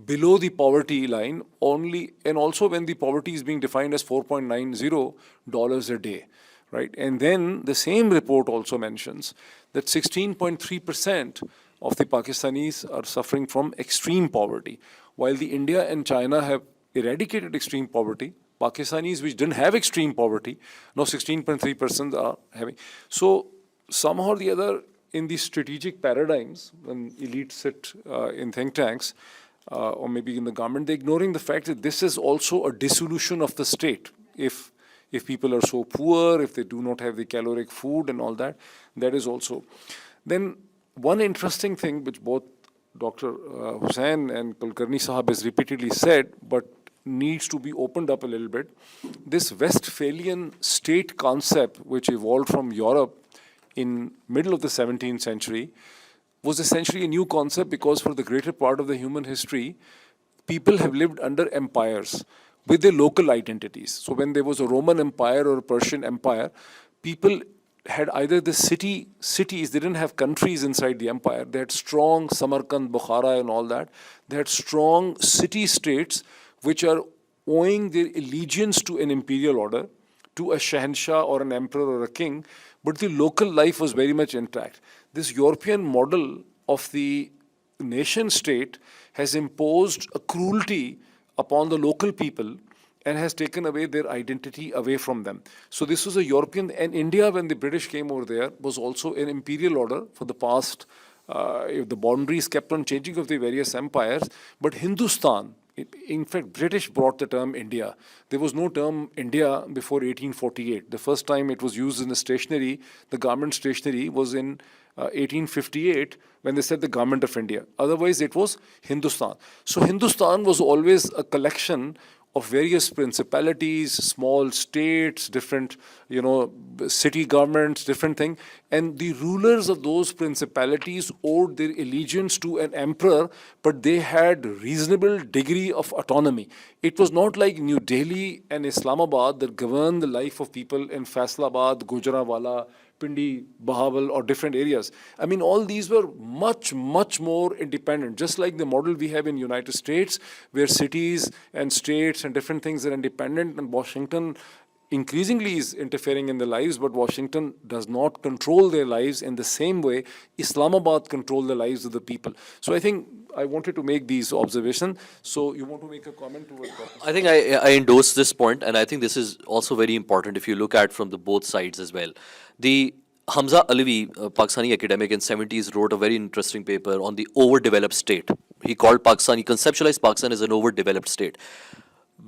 A: below the poverty line only, and also when the poverty is being defined as $4.90 a day, right? And then the same report also mentions that 16.3% of the Pakistanis are suffering from extreme poverty. While the India and China have eradicated extreme poverty, Pakistanis which didn't have extreme poverty, now 16.3% are having. So somehow or the other, in these strategic paradigms, when elites sit in think tanks, or maybe in the government, they're ignoring the fact that this is also a dissolution of the state. If people are so poor, if they do not have the caloric food and all that, that is also. Then one interesting thing which both Dr. Hussain and Kulkarni Sahab has repeatedly said, but needs to be opened up a little bit, this Westphalian state concept which evolved from Europe in middle of the 17th century was essentially a new concept, because for the greater part of the human history, people have lived under empires with their local identities. So when there was a Roman Empire or a Persian Empire, people had either the cities, they didn't have countries inside the empire. They had strong Samarkand, Bukhara and all that. They had strong city-states which are owing their allegiance to an imperial order, to a Shahanshah or an emperor or a king, but the local life was very much intact. This European model of the nation state has imposed a cruelty upon the local people and has taken away their identity away from them. So this was a European, and India, when the British came over there, was also an imperial order for the past, the boundaries kept on changing of the various empires, but Hindustan, in fact, British brought the term India. There was no term India before 1848. The first time it was used in the stationery, the garment stationery, was in 1858 when they said the government of India. Otherwise, it was Hindustan. So Hindustan was always a collection of various principalities, small states, different, city governments, different things. And the rulers of those principalities owed their allegiance to an emperor, but they had reasonable degree of autonomy. It was not like New Delhi and Islamabad that governed the life of people in Faisalabad, Gujranwala, Pindi, Bahawal, or different areas. I mean, all these were much, much more independent, just like the model we have in United States, where cities and states and different things are independent, and Washington increasingly is interfering in their lives, but Washington does not control their lives in the same way Islamabad controls the lives of the people. So I think I wanted to make these observations. So you want to make a comment towards that?
C: I think I endorse this point, and I think this is also very important if you look at from the both sides as well. The Hamza Alvi, a Pakistani academic in 70s, wrote a very interesting paper on the overdeveloped state. He called Pakistan, he conceptualized Pakistan as an overdeveloped state.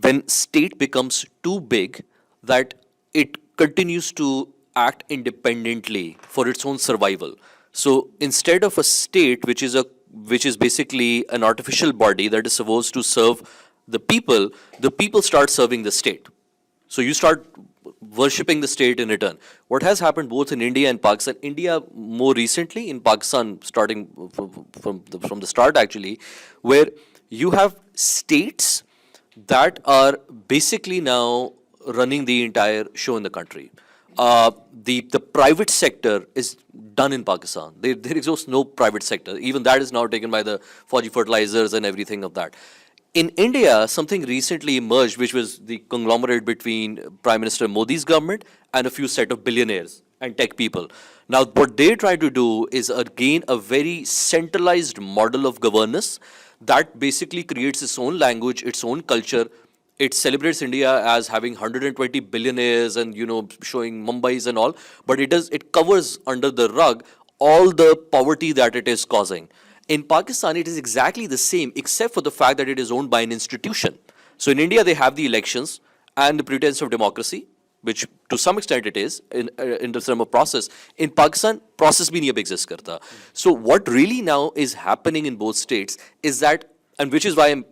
C: When state becomes too big, that it continues to act independently for its own survival. So instead of a state which is basically an artificial body that is supposed to serve the people start serving the state. So you start worshipping the state in return. What has happened both in India and Pakistan, India more recently, in Pakistan starting from the start actually, where you have states that are basically now running the entire show in the country. The private sector is done in Pakistan. There exists no private sector. Even that is now taken by the Fauji fertilizers and everything of that. In India, something recently emerged, which was the conglomerate between Prime Minister Modi's government and a few set of billionaires and tech people. Now, what they try to do is again a very centralized model of governance that basically creates its own language, its own culture. It celebrates India as having 120 billionaires and, showing Mumbai's and all, but it covers under the rug all the poverty that it is causing. In Pakistan, it is exactly the same, except for the fact that it is owned by an institution. So in India, they have the elections and the pretense of democracy, which to some extent it is in the term of process. In Pakistan, process bhi nahi ab exist karta. So what really now is happening in both states is that, and which is why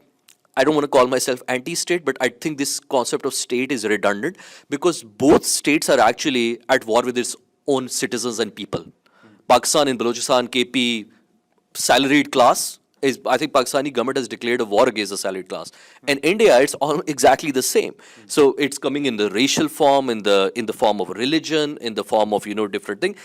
C: I don't want to call myself anti-state, but I think this concept of state is redundant because both states are actually at war with its own citizens and people. Pakistan in Balochistan, KP, salaried class is, I think Pakistani government has declared a war against the salaried class. And India, it's all exactly the same. So it's coming in the racial form, in the form of religion, in the form of, different thing.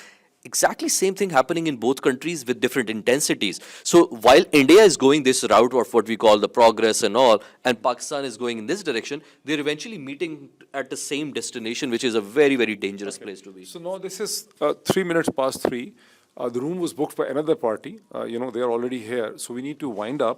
C: Exactly same thing happening in both countries with different intensities. So while India is going this route of what we call the progress and all, and Pakistan is going in this direction, they're eventually meeting at the same destination, which is a very, very dangerous place to be.
A: So now this is 3 minutes past 3. The room was booked by another party. They are already here. So we need to wind up.